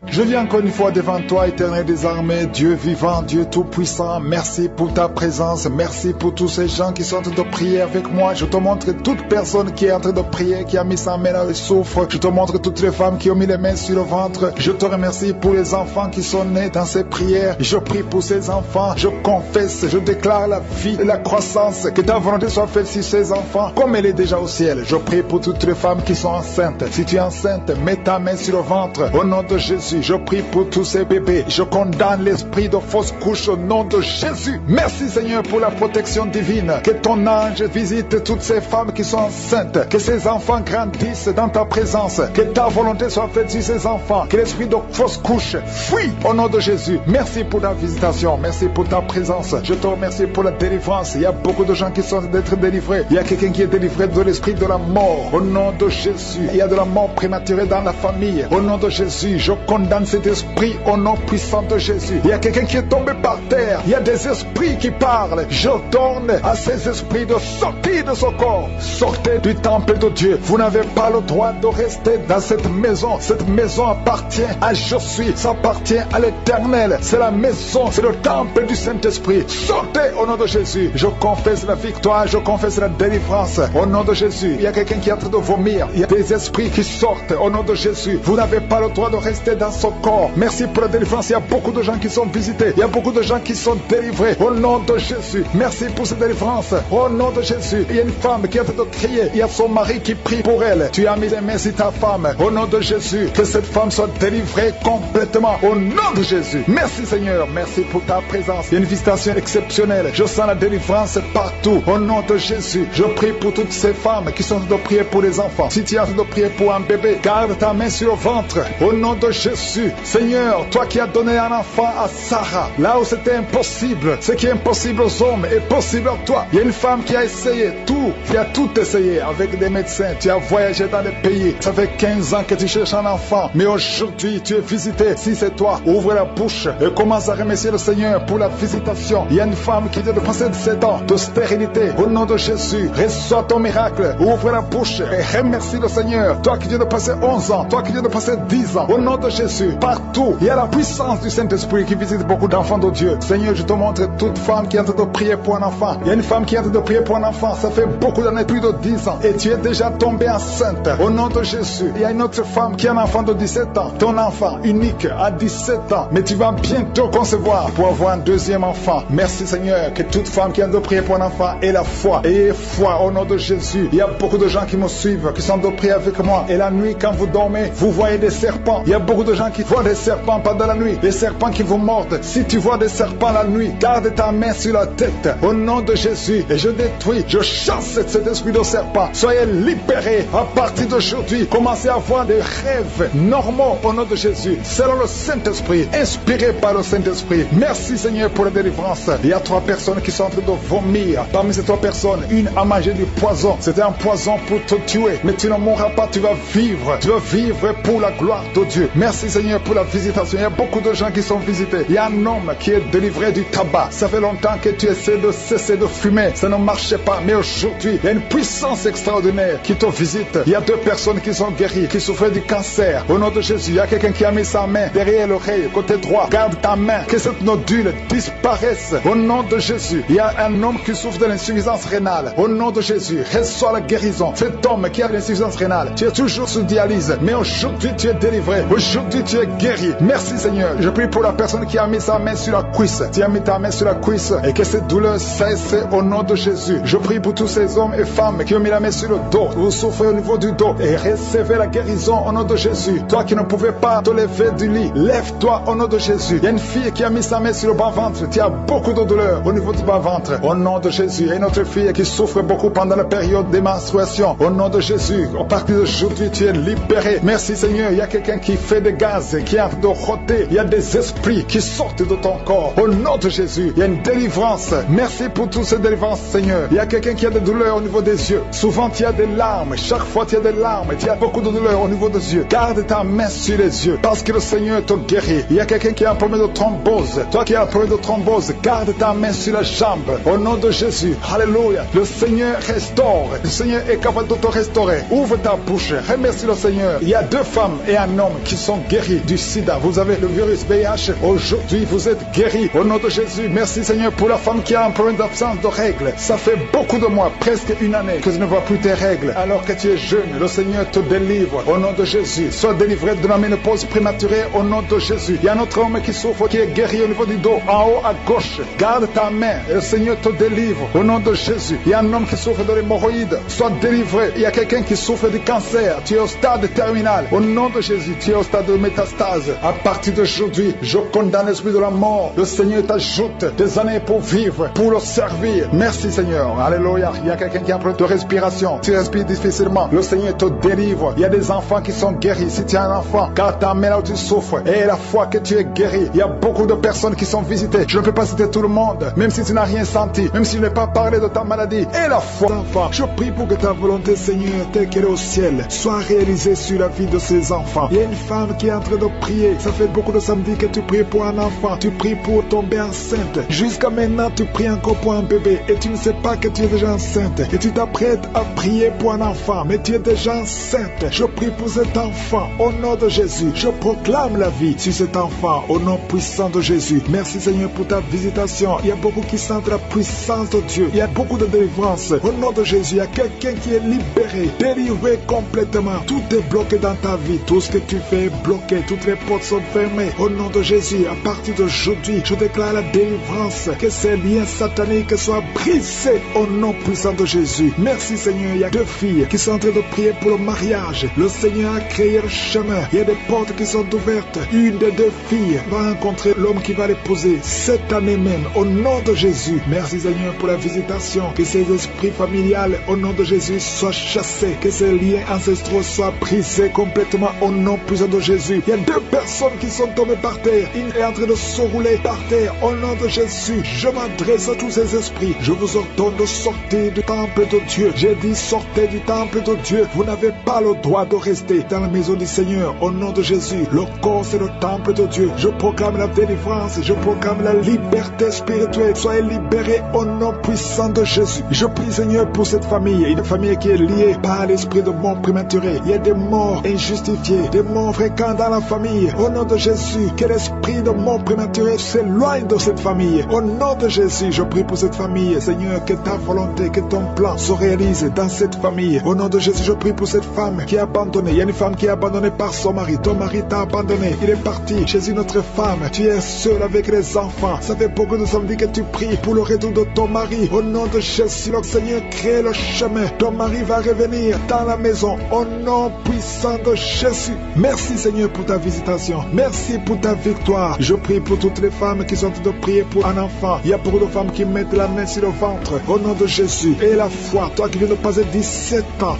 Je viens encore une fois devant toi, Éternel des armées, Dieu vivant, Dieu tout-puissant. Merci pour ta présence, merci pour tous ces gens qui sont en train de prier avec moi. Je te montre toute personne qui est en train de prier, qui a mis sa main là et souffre. Je te montre toutes les femmes qui ont mis les mains sur le ventre. Je te remercie pour les enfants qui sont nés dans ces prières. Je prie pour ces enfants, je confesse, je déclare la vie et la croissance. Que ta volonté soit faite sur ces enfants comme elle est déjà au ciel. Je prie pour toutes les femmes qui sont enceintes. Si tu es enceinte, mets ta main sur le ventre. Au nom de Jésus. Je prie pour tous ces bébés. Je condamne l'esprit de fausse couche au nom de Jésus. Merci Seigneur pour la protection divine. Que ton ange visite toutes ces femmes qui sont enceintes. Que ces enfants grandissent dans ta présence. Que ta volonté soit faite sur ces enfants. Que l'esprit de fausse couche fuit au nom de Jésus. Merci pour ta visitation. Merci pour ta présence. Je te remercie pour la délivrance. Il y a beaucoup de gens qui sont d'être délivrés. Il y a quelqu'un qui est délivré de l'esprit de la mort. Au nom de Jésus. Il y a de la mort prématurée dans la famille. Au nom de Jésus, je condamne condamne cet esprit au nom puissant de Jésus. Il y a quelqu'un qui est tombé par terre. Il y a des esprits qui parlent. J'ordonne à ces esprits de sortir de ce corps. Sortez du temple de Dieu. Vous n'avez pas le droit de rester dans cette maison. Cette maison appartient à Je suis. Ça appartient à l'Éternel. C'est la maison, c'est le temple du Saint-Esprit. Sortez au nom de Jésus. Je confesse la victoire, je confesse la délivrance au nom de Jésus. Il y a quelqu'un qui est en train de vomir. Il y a des esprits qui sortent au nom de Jésus. Vous n'avez pas le droit de rester dans ce corps. Merci pour la délivrance. Il y a beaucoup de gens qui sont visités. Il y a beaucoup de gens qui sont délivrés au nom de Jésus. Merci pour cette délivrance au nom de Jésus. Il y a une femme qui est en train de crier. Il y a son mari qui prie pour elle. Tu as mis les mains sur ta femme au nom de Jésus. Que cette femme soit délivrée complètement au nom de Jésus. Merci Seigneur. Merci pour ta présence. Il y a une visitation exceptionnelle. Je sens la délivrance partout au nom de Jésus. Je prie pour toutes ces femmes qui sont en train de prier pour les enfants. Si tu es en train de prier pour un bébé, garde ta main sur le ventre au nom de Jésus. Seigneur, toi qui as donné un enfant à Sarah, là où c'était impossible, ce qui est impossible aux hommes est possible à toi. Il y a une femme qui a essayé tout, qui a tout essayé avec des médecins. Tu as voyagé dans des pays. Ça fait 15 ans que tu cherches un enfant, mais aujourd'hui tu es visité. Si c'est toi, ouvre la bouche et commence à remercier le Seigneur pour la visitation. Il y a une femme qui vient de passer 17 ans de stérilité. Au nom de Jésus, reçois ton miracle. Ouvre la bouche et remercie le Seigneur. Toi qui viens de passer 11 ans, toi qui viens de passer 10 ans, au nom de Jésus, partout, il y a la puissance du Saint-Esprit qui visite beaucoup d'enfants de Dieu. Seigneur, je te montre toute femme qui est en train de prier pour un enfant. Il y a une femme qui est en train de prier pour un enfant. Ça fait beaucoup d'années, plus de 10 ans. Et tu es déjà tombée enceinte. Au nom de Jésus, il y a une autre femme qui a un enfant de 17 ans. Ton enfant unique à 17 ans. Mais tu vas bientôt concevoir pour avoir un deuxième enfant. Merci Seigneur, que toute femme qui a de prier pour un enfant ait la foi. Ayez foi au nom de Jésus. Il y a beaucoup de gens qui me suivent, qui sont de prier avec moi. Et la nuit, quand vous dormez, vous voyez des serpents. Il y a beaucoup de gens qui voient des serpents pendant la nuit. Des serpents qui vous mordent. Si tu vois des serpents la nuit, garde ta main sur la tête au nom de Jésus. Et je détruis, je chasse cet esprit de serpent. Soyez libérés à partir d'aujourd'hui. Commencez à avoir des rêves normaux au nom de Jésus. Selon le Saint-Esprit, inspiré par le Saint-Esprit. Merci Seigneur pour la délivrance. Il y a 3 personnes qui sont en train de vomir. Parmi ces 3 personnes, une a mangé du poison. C'était un poison pour te tuer. Mais tu ne mourras pas, tu vas vivre. Tu vas vivre pour la gloire de Dieu. Merci Seigneur pour la visitation. Il y a beaucoup de gens qui sont visités. Il y a un homme qui est délivré du tabac. Ça fait longtemps que tu essaies de cesser de fumer. Ça ne marchait pas. Mais aujourd'hui, il y a une puissance extraordinaire qui te visite. Il y a 2 personnes qui sont guéries, qui souffraient du cancer. Au nom de Jésus, il y a quelqu'un qui a mis sa main derrière l'oreille, côté droit. Garde ta main, que cette nodule disparaisse. Au nom de Jésus, il y a un homme qui souffre de l'insuffisance rénale. Au nom de Jésus, reçois la guérison. Cet homme qui a l'insuffisance rénale, tu es toujours sous dialyse, mais aujourd'hui tu es délivré. Aujourd'hui tu es guéri. Merci Seigneur. Je prie pour la personne qui a mis sa main sur la cuisse. Tu as mis ta main sur la cuisse et que cette douleur cesse au nom de Jésus. Je prie pour tous ces hommes et femmes qui ont mis la main sur le dos. Vous souffrez au niveau du dos et recevez la guérison au nom de Jésus. Toi qui ne pouvais pas te lever du lit, lève-toi au nom de Jésus. Il y a une fille qui a mis sa main sur le bas-ventre. Tu as beaucoup de douleur au niveau du bas-ventre. Au nom de Jésus. Il y a une autre fille qui souffre beaucoup pendant la période des menstruations. Au nom de Jésus. À partir d'aujourd'hui, tu es libéré. Merci Seigneur. Il y a quelqu'un qui fait des gaz, qui a de roter. Il y a des esprits qui sortent de ton corps. Au nom de Jésus. Il y a une délivrance. Merci pour toutes ces délivrances, Seigneur. Il y a quelqu'un qui a des douleurs au niveau des yeux. Souvent, tu as des larmes. Chaque fois, tu as des larmes. Tu as beaucoup de douleurs au niveau des yeux. Garde ta main sur les yeux parce que le Seigneur te guérit. Il y a quelqu'un qui a un problème de thrombose. Toi qui as un problème de thrombose, garde ta main sur la jambe. Au nom de Jésus. Alléluia. Le Seigneur restaure. Le Seigneur est capable de te restaurer. Ouvre ta bouche. Remercie le Seigneur. Il y a 2 femmes et un homme qui sont guéris du sida. Vous avez le virus VIH. Aujourd'hui, vous êtes guéris. Au nom de Jésus. Merci Seigneur pour la femme qui a un problème d'absence de règles. Ça fait beaucoup de mois, presque une année, que tu ne vois plus tes règles. Alors que tu es jeune, le Seigneur te délivre. Au nom de Jésus. Sois délivré de la ménopause prématurée au nom de Jésus. Il y a un autre homme qui souffre, qui est guéri au niveau du dos, en haut à gauche. Garde ta main et le Seigneur te délivre au nom de Jésus. Il y a un homme qui souffre de l'hémorroïde. Sois délivré. Il y a quelqu'un qui souffre du cancer. Tu es au stade terminal. Au nom de Jésus, tu es au stade de métastase. À partir d'aujourd'hui, je condamne l'esprit de la mort. Le Seigneur t'ajoute des années pour vivre, pour le servir. Merci Seigneur. Alléluia. Il y a quelqu'un qui a un problème de respiration. Tu respires difficilement. Le Seigneur te délivre. Il y a des enfants qui sont guéris. Si tu es un enfant, garde ta main là où tu souffres. Et la foi que tu es guéri. Il y a beaucoup de personnes qui sont visitées. Je ne peux pas citer tout le monde, même si tu n'as rien senti, même si je n'ai pas parlé de ta maladie. Et la foi, enfant, je prie pour que ta volonté, Seigneur, telle qu'elle est au ciel, soit réalisée sur la vie de ces enfants. Il y a une femme qui qui est en train de prier. Ça fait beaucoup de samedis que tu pries pour un enfant. Tu pries pour tomber enceinte. Jusqu'à maintenant, tu pries encore pour un bébé. Et tu ne sais pas que tu es déjà enceinte. Et tu t'apprêtes à prier pour un enfant. Mais tu es déjà enceinte. Je prie pour cet enfant. Au nom de Jésus, je proclame la vie sur cet enfant. Au nom puissant de Jésus. Merci Seigneur pour ta visitation. Il y a beaucoup qui sentent la puissance de Dieu. Il y a beaucoup de délivrance. Au nom de Jésus, il y a quelqu'un qui est libéré, délivré complètement. Tout est bloqué dans ta vie. Tout ce que tu fais est bloqué. Toutes les portes sont fermées. Au nom de Jésus, à partir d'aujourd'hui, je déclare la délivrance. Que ces liens sataniques soient brisés au nom puissant de Jésus. Merci Seigneur. Il y a 2 filles qui sont en train de prier pour le mariage. Le Seigneur a créé le chemin. Il y a des portes qui sont ouvertes. Une des 2 filles va rencontrer l'homme qui va l'épouser cette année même. Au nom de Jésus. Merci Seigneur pour la visitation. Que ces esprits familiales au nom de Jésus soient chassés. Que ces liens ancestraux soient brisés complètement au nom puissant de Jésus. Il y a 2 personnes qui sont tombées par terre. Une est en train de se rouler par terre. Au nom de Jésus, je m'adresse à tous ces esprits. Je vous ordonne de sortir du temple de Dieu. J'ai dit sortez du temple de Dieu. Vous n'avez pas le droit de rester dans la maison du Seigneur. Au nom de Jésus, le corps c'est le temple de Dieu. Je proclame la délivrance. Je proclame la liberté spirituelle. Soyez libérés au nom puissant de Jésus. Je prie Seigneur pour cette famille. Une famille qui est liée par l'esprit de mort prématuré. Il y a des morts injustifiés, des morts fréquents dans la famille. Au nom de Jésus, que l'esprit de mort prématuré s'éloigne de cette famille. Au nom de Jésus, je prie pour cette famille. Seigneur, que ta volonté, que ton plan se réalise dans cette famille. Au nom de Jésus, je prie pour cette femme qui est abandonnée. Il y a une femme qui est abandonnée par son mari. Ton mari t'a abandonné. Il est parti chez une autre femme. Tu es seul avec les enfants. Ça fait beaucoup de samedis que tu pries pour le retour de ton mari. Au nom de Jésus, le Seigneur crée le chemin. Ton mari va revenir dans la maison. Au nom puissant de Jésus. Merci Seigneur pour ta visitation. Merci pour ta victoire. Je prie pour toutes les femmes qui sont en train de prier pour un enfant. Il y a beaucoup de femmes qui mettent la main sur le ventre. Au nom de Jésus. Et la foi, toi qui viens de passer 17 ans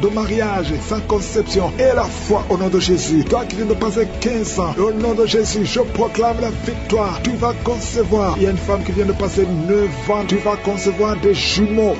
de mariage sans conception. Et la foi au nom de Jésus. Toi qui viens de passer 15 ans. Au nom de Jésus, je proclame la victoire. Tu vas concevoir. Il y a une femme qui vient de passer 9 ans. Tu vas concevoir des jumeaux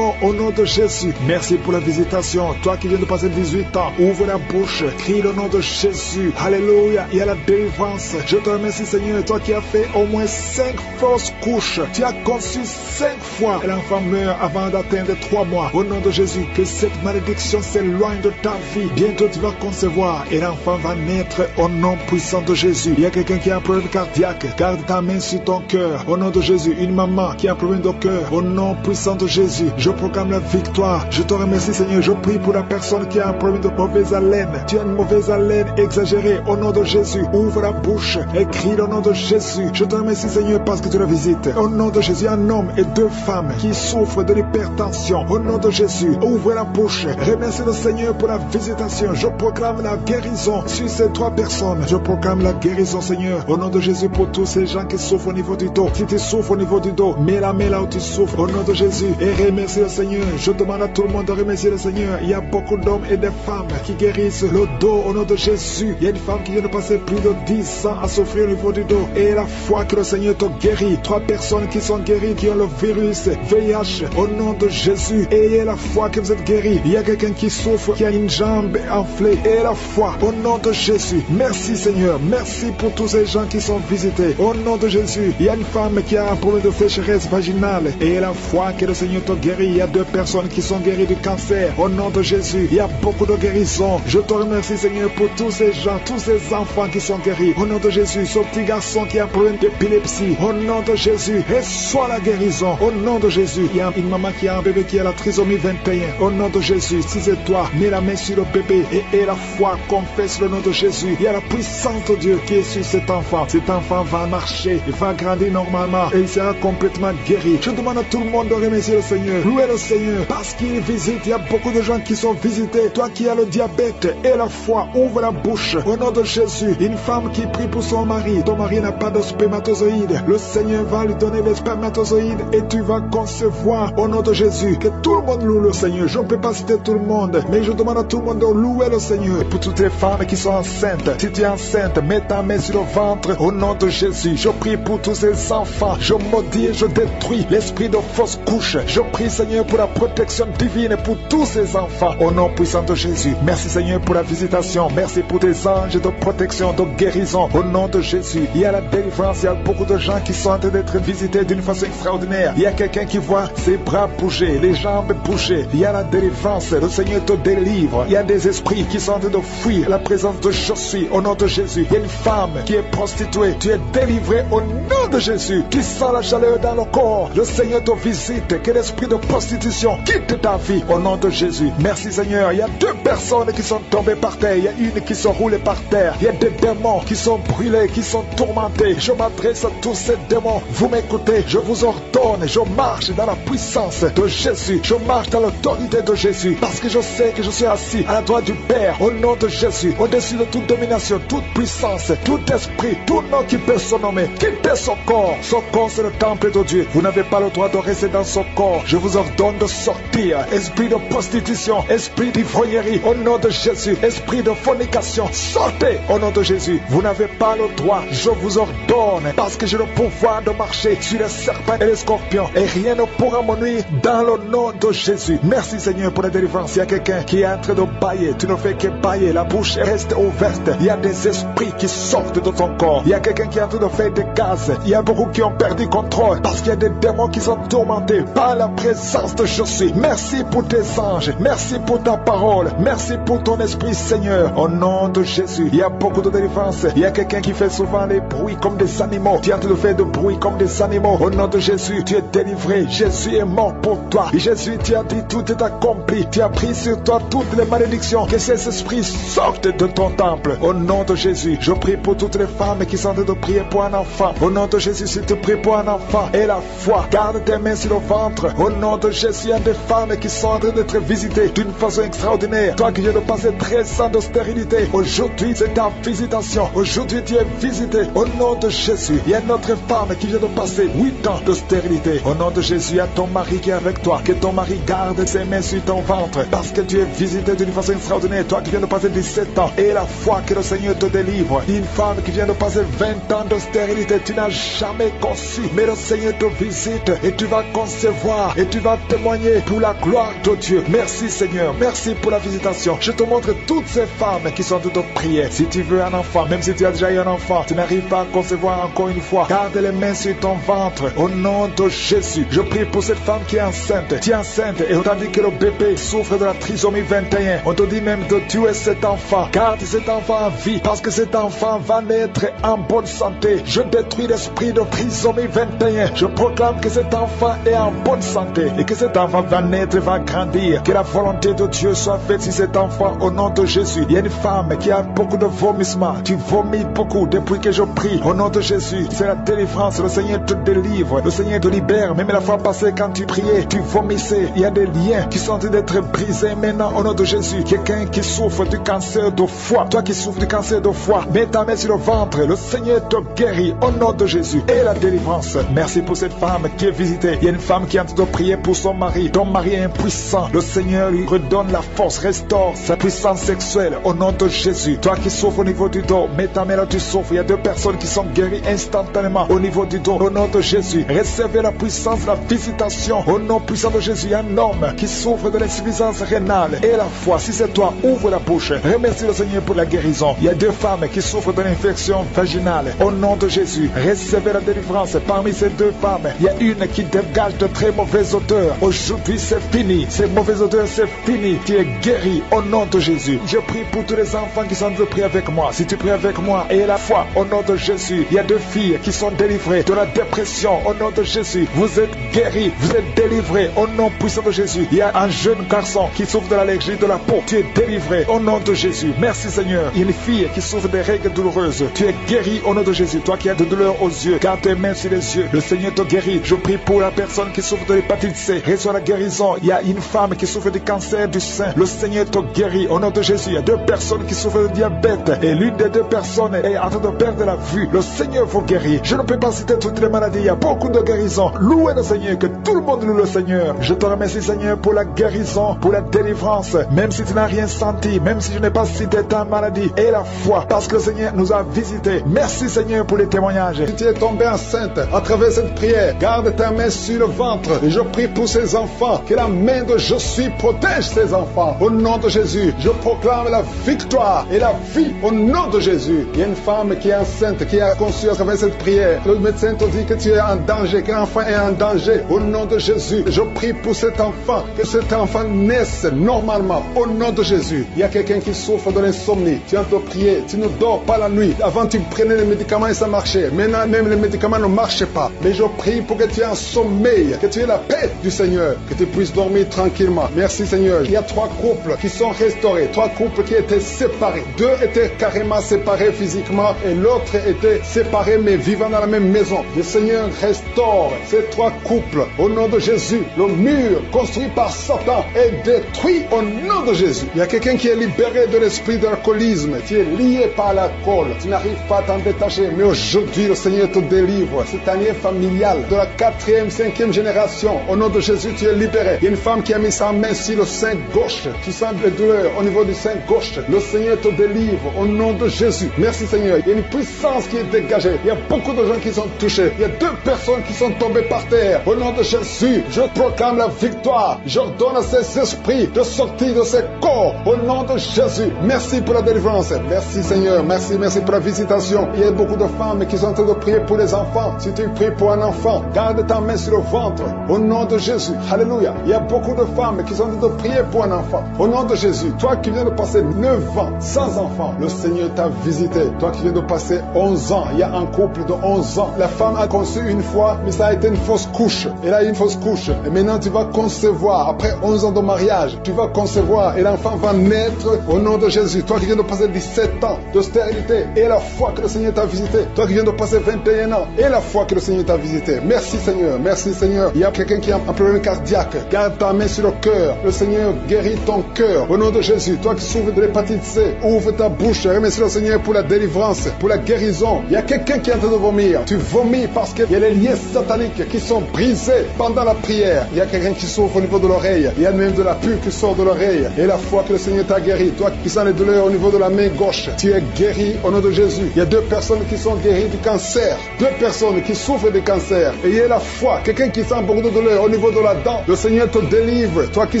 au nom de Jésus. Merci pour la visitation. Toi qui viens de passer 18 ans, ouvre la bouche, crie le nom de Jésus. Alléluia, il y a la délivrance. Je te remercie Seigneur, toi qui as fait au moins 5 fausses couches. Tu as conçu 5 fois et l'enfant meurt avant d'atteindre 3 mois. Au nom de Jésus, que cette malédiction s'éloigne de ta vie. Bientôt tu vas concevoir et l'enfant va naître au nom puissant de Jésus. Il y a quelqu'un qui a un problème cardiaque. Garde ta main sur ton cœur. Au nom de Jésus, une maman qui a un problème de cœur. Au nom puissant de Jésus, je proclame la victoire. Je te remercie Seigneur. Je prie pour la personne qui a un problème de mauvaise haleine. Tu as une mauvaise haleine exagérée. Au nom de Jésus, ouvre la bouche et crie le nom de Jésus. Je te remercie Seigneur parce que tu la visites. Au nom de Jésus, un homme et 2 femmes qui souffrent de l'hypertension. Au nom de Jésus, ouvre la bouche. Remercie le Seigneur pour la visitation. Je proclame la guérison sur ces 3 personnes. Je proclame la guérison Seigneur. Au nom de Jésus pour tous ces gens qui souffrent au niveau du dos. Si tu souffres au niveau du dos, mets la main là où tu souffres. Au nom de Jésus et remercie le Seigneur. Je demande à tout le monde de remercier le Seigneur. Il y a beaucoup d'hommes et de femmes qui guérissent le dos au nom de Jésus. Il y a une femme qui vient de passer plus de 10 ans à souffrir au niveau du dos. Et la foi que le Seigneur te guérit. 3 personnes qui sont guéries, qui ont le virus VIH au nom de Jésus. Ayez la foi que vous êtes guéris. Il y a quelqu'un qui souffre, qui a une jambe enflée. Et la foi au nom de Jésus. Merci Seigneur. Merci pour tous ces gens qui sont visités. Au nom de Jésus. Il y a une femme qui a un problème de sécheresse vaginale. Et la foi que le Seigneur te guérit. Il y a 2 personnes qui sont guéries du cancer. Au nom de Jésus. Il y a beaucoup de guérisons. Je te remercie Seigneur pour tous ces gens, tous ces enfants qui sont guéris. Au nom de Jésus. Ce petit garçon qui a un problème d'épilepsie. Au nom de Jésus. Reçois la guérison. Au nom de Jésus. Il y a une maman qui a un bébé qui a la trisomie 21. Au nom de Jésus. Si c'est toi, mets la main sur le bébé et la foi, confesse le nom de Jésus. Il y a la puissance de Dieu qui est sur cet enfant. Cet enfant va marcher, il va grandir normalement et il sera complètement guéri. Je demande à tout le monde de remercier le Seigneur. Louez le Seigneur parce qu'il visite. Il y a beaucoup de gens qui sont visités. Toi qui as le diabète et la foi, ouvre la bouche. Au nom de Jésus, une femme qui prie pour son mari. Ton mari n'a pas de spermatozoïdes. Le Seigneur va lui donner les spermatozoïdes et tu vas concevoir au nom de Jésus. Que tout le monde loue le Seigneur. Je ne peux pas citer tout le monde, mais je demande à tout le monde de louer le Seigneur. Et pour toutes les femmes qui sont enceintes, si tu es enceinte, mets ta main sur le ventre au nom de Jésus. Je prie pour tous ces enfants. Je maudis et je détruis l'esprit de fausse couche. Je prie Seigneur pour la protection divine pour tous ces enfants au nom puissant de Jésus. Merci Seigneur pour la visitation. visitation. Merci pour tes anges de protection, de guérison. Au nom de Jésus, il y a la délivrance. Il y a beaucoup de gens qui sont en train d'être visités d'une façon extraordinaire. Il y a quelqu'un qui voit ses bras bouger, les jambes bouger. Il y a la délivrance. Le Seigneur te délivre. Il y a des esprits qui sont en train de fuir la présence de je suis. Au nom de Jésus, il y a une femme qui est prostituée. Tu es délivré au nom de Jésus. Tu sens la chaleur dans le corps. Le Seigneur te visite. Que l'esprit de prostitution quitte ta vie au nom de Jésus. Merci Seigneur. Il y a 2 personnes qui sont tombées par terre. Il y a une qui se roule par terre. Il y a des démons qui sont brûlés, qui sont tourmentés. Je m'adresse à tous ces démons. Vous m'écoutez. Je vous ordonne. Je marche dans la puissance de Jésus. Je marche dans l'autorité de Jésus. Parce que je sais que je suis assis à la droite du Père. Au nom de Jésus. Au-dessus de toute domination, toute puissance, tout esprit, tout nom qui peut se nommer. Quittez son corps. Son corps c'est le temple de Dieu. Vous n'avez pas le droit de rester dans son corps. Je vous ordonne de sortir. Esprit de prostitution, esprit d'ivrognerie, au nom de Jésus. Esprit de fornication, sortez au nom de Jésus. Vous n'avez pas le droit. Je vous ordonne, parce que j'ai le pouvoir de marcher sur les serpents et les scorpions, et rien ne pourra me nuire dans le nom de Jésus. Merci Seigneur pour la délivrance. Il y a quelqu'un qui est en train de bailler. Tu ne fais que bailler. La bouche reste ouverte. Il y a des esprits qui sortent de ton corps. Il y a quelqu'un qui est en train de faire des gaz. Il y a beaucoup qui ont perdu contrôle parce qu'il y a des démons qui sont tourmentés par la présence de Jésus. Merci pour tes anges. Merci pour ta parole. Merci pour ton esprit Seigneur. Au nom de Jésus, il y a beaucoup de délivrance. Il y a quelqu'un qui fait souvent les bruits comme des animaux. Tu es en train de faire de bruit comme des animaux. Au nom de Jésus, tu es délivré. Jésus est mort pour toi. Et Jésus, tu as dit tout est accompli. Tu as pris sur toi toutes les malédictions. Que ces esprits sortent de ton temple. Au nom de Jésus, je prie pour toutes les femmes qui sont en train de prier pour un enfant. Au nom de Jésus, si tu pries pour un enfant et la foi, garde tes mains sur le ventre. Au nom de Jésus, il y a des femmes qui sont en train d'être visitées d'une façon extraordinaire. Toi qui viens de passer 13 ans de stérilité, aujourd'hui c'est ta visitation. Aujourd'hui tu es visité. Au nom de Jésus, il y a une autre femme qui vient de passer 8 ans de stérilité. Au nom de Jésus, il y a ton mari qui est avec toi. Que ton mari garde ses mains sur ton ventre, parce que tu es visité d'une façon extraordinaire. Toi qui viens de passer 17 ans et la foi que le Seigneur te délivre. Une femme qui vient de passer 20 ans de stérilité, tu n'as jamais conçu, mais le Seigneur te visite et tu vas concevoir et tu vas témoigner pour la gloire de Dieu. Merci Seigneur, merci pour la visitation. Je te montre toutes ces femmes qui sont toutes prières. Si tu veux un enfant, même si tu as déjà eu un enfant, tu n'arrives pas à concevoir encore une fois, garde les mains sur ton ventre. Au nom de Jésus, je prie pour cette femme qui est enceinte. Tu es enceinte et on t'a dit que le bébé souffre de la trisomie 21. On te dit même de tuer cet enfant. Garde cet enfant en vie, parce que cet enfant va naître en bonne santé. Je détruis l'esprit de trisomie 21. Je proclame que cet enfant est en bonne santé et que cet enfant va naître, va grandir. Que la volonté de Dieu soit faite sur cet enfant au nom de Jésus. Il y a une femme qui a beaucoup de vomissements. Tu vomis beaucoup depuis que je prie. Au nom de Jésus, c'est la délivrance. Le Seigneur te délivre. Le Seigneur te libère. Même la fois passée quand tu priais, tu vomissais. Il y a des liens qui sont en train d'être brisés maintenant au nom de Jésus. Quelqu'un qui souffre du cancer de foie. Toi qui souffres du cancer de foie, mets ta main sur le ventre. Le Seigneur te guérit au nom de Jésus. Et la délivrance. Merci pour cette femme qui est visitée. Il y a une femme qui est en train de prier pour son mari. Ton mari est impuissant. Le Seigneur lui redonne la force, restaure sa puissance sexuelle au nom de Jésus. Toi qui souffres au niveau du dos, mets ta main là, tu souffres. Il y a 2 personnes qui sont guéries instantanément au niveau du dos. Au nom de Jésus, recevez la puissance, la visitation. Au nom puissant de Jésus, il y a un homme qui souffre de l'insuffisance rénale et la foi. Si c'est toi, ouvre la bouche. Remercie le Seigneur pour la guérison. Il y a 2 femmes qui souffrent de l'infection vaginale. Au nom de Jésus, recevez la délivrance. Parmi ces 2 femmes, il y a une qui dégage de très mauvaises odeurs. Aujourd'hui, c'est fini. Ces mauvaises odeurs, c'est fini. Tu es guéri au nom de Jésus. Je prie pour tous les enfants qui sont en train de prier avec moi. Si tu pries avec moi et la foi, au nom de Jésus, il y a 2 filles qui sont délivrées de la dépression. Au nom de Jésus, vous êtes guéris, vous êtes délivrés au nom puissant de Jésus. Il y a un jeune garçon qui souffre de l'allergie de la peau. Tu es délivré au nom de Jésus. Merci Seigneur. Il y a une fille qui souffre des règles douloureuses. Tu es guéri au nom de Jésus. Toi qui as de douleurs aux yeux, garde tes mains sur les yeux. Le Seigneur te guérit. Je prie pour la personne qui souffre de l'hépatite C. Reçois la guérison. Il y a une femme qui souffre du cancer du sein. Le Seigneur te guérit au nom de Jésus. Il y a 2 personnes qui souffrent de diabète et l'une des 2 personnes est en train de perdre la vue. Le Seigneur vous guérit. Je ne peux pas citer toutes les maladies. Il y a beaucoup de guérisons. Louez le Seigneur, que tout le monde loue le Seigneur. Je te remercie Seigneur pour la guérison, pour la délivrance. Même si tu n'as rien senti, même si je n'ai pas cité ta maladie, et la foi, parce que le Seigneur nous a visités. Merci Seigneur pour les témoignages. Si tu es tombé enceinte à travers cette prière, garde ta main sur le ventre et je prie pour ces enfants. Que la main de je suis protège ces enfants. Au nom de Jésus, je proclame la victoire et la vie au nom de Jésus. Il y a une femme qui est enceinte, qui a conçu à travers cette prière. Le médecin te dit que tu es en danger, que l'enfant est en danger. Au nom de Jésus, je prie pour cet enfant, que cet enfant naisse normalement. Au nom de Jésus, il y a quelqu'un qui souffre de l'insomnie. Tu as te prier, tu ne dors pas la nuit. Avant, tu prenais les médicaments et ça marchait. Maintenant, même les médicaments ne marchent pas. Mais je prie pour que tu aies un sommeil, que tu aies la paix du Seigneur, que tu puisses dormir tranquillement. Merci Seigneur. Il y a 3 couples qui sont restaurés, 3 couples qui étaient séparés. 2 étaient carrément séparés physiquement et l'autre était séparé mais vivant dans la même maison. Le Seigneur restaure ces 3 couples au nom de Jésus. Le mur construit par Satan est détruit au nom de Jésus. Il y a quelqu'un qui est libéré de l'esprit d'alcoolisme. Tu es lié par l'alcool. Tu n'arrives pas à t'en détacher. Mais aujourd'hui, le Seigneur te délivre. Cette année familiale de la 4e, 5e génération. Au nom de Jésus, tu es libéré. Il y a une femme qui a mis sa main sur le sein gauche. Tu sens des douleurs au niveau du sein gauche. Le Seigneur te délivre au nom de Jésus. Merci Seigneur. Il y a une puissance qui est dégagée. Il y a beaucoup de gens qui sont touchés. Il y a 2 personnes qui sont tombées par terre. Au nom de Jésus, je proclame la victoire. J'ordonne à ces esprits de sortir de ces corps. Au nom de Jésus. Merci pour la délivrance. Merci Seigneur. Merci pour la visitation. Il y a beaucoup de femmes qui sont en train de prier pour les enfants. Si tu pries pour un enfant, garde ta main sur le ventre. Au nom de Jésus. Alléluia. Il y a beaucoup de femmes qui sont en train de prier pour un enfant. Au nom de Jésus. Toi qui viens de passer 9 ans sans enfant, le Seigneur t'a visité. Toi qui viens de passer 11 ans, il y a un couple de 11 ans. La femme a conçu une fois, mais ça a été une fausse couche. Elle a eu une fausse couche. Et maintenant tu vas concevoir. Après 11 ans de mariage, tu vas concevoir et l'enfant va naître au nom de Jésus. Toi qui viens de passer 17 ans de stérilité et la foi que le Seigneur t'a visité. Toi qui viens de passer 21 ans et la foi que le Seigneur t'a visité. Merci Seigneur. Merci Seigneur. Il y a quelqu'un qui a un problème cardiaque. Garde ta main sur le cœur. Le Seigneur guérit ton cœur. Au nom de Jésus. Toi qui souffres de l'hépatite C, ouvre ta bouche. Remercie le Seigneur pour la délivrance, pour la guérison. Il y a quelqu'un qui est en train de vomir. Tu vomis parce qu'il y a les liens sataniques qui sont brisés pendant la prière. Il y a quelqu'un qui souffre au niveau de l'oreille. Il y a même de la pus qui sort de l'oreille. Et la foi que le Seigneur t'a guéri. Toi qui sens les douleurs au niveau de la main gauche, tu es guéri au nom de Jésus. Il y a 2 personnes qui sont guéries du cancer. 2 personnes qui souffrent de cancer. Et il y a la foi. Quelqu'un qui sent beaucoup de douleur au niveau de la dent. Le Seigneur te délivre. Toi qui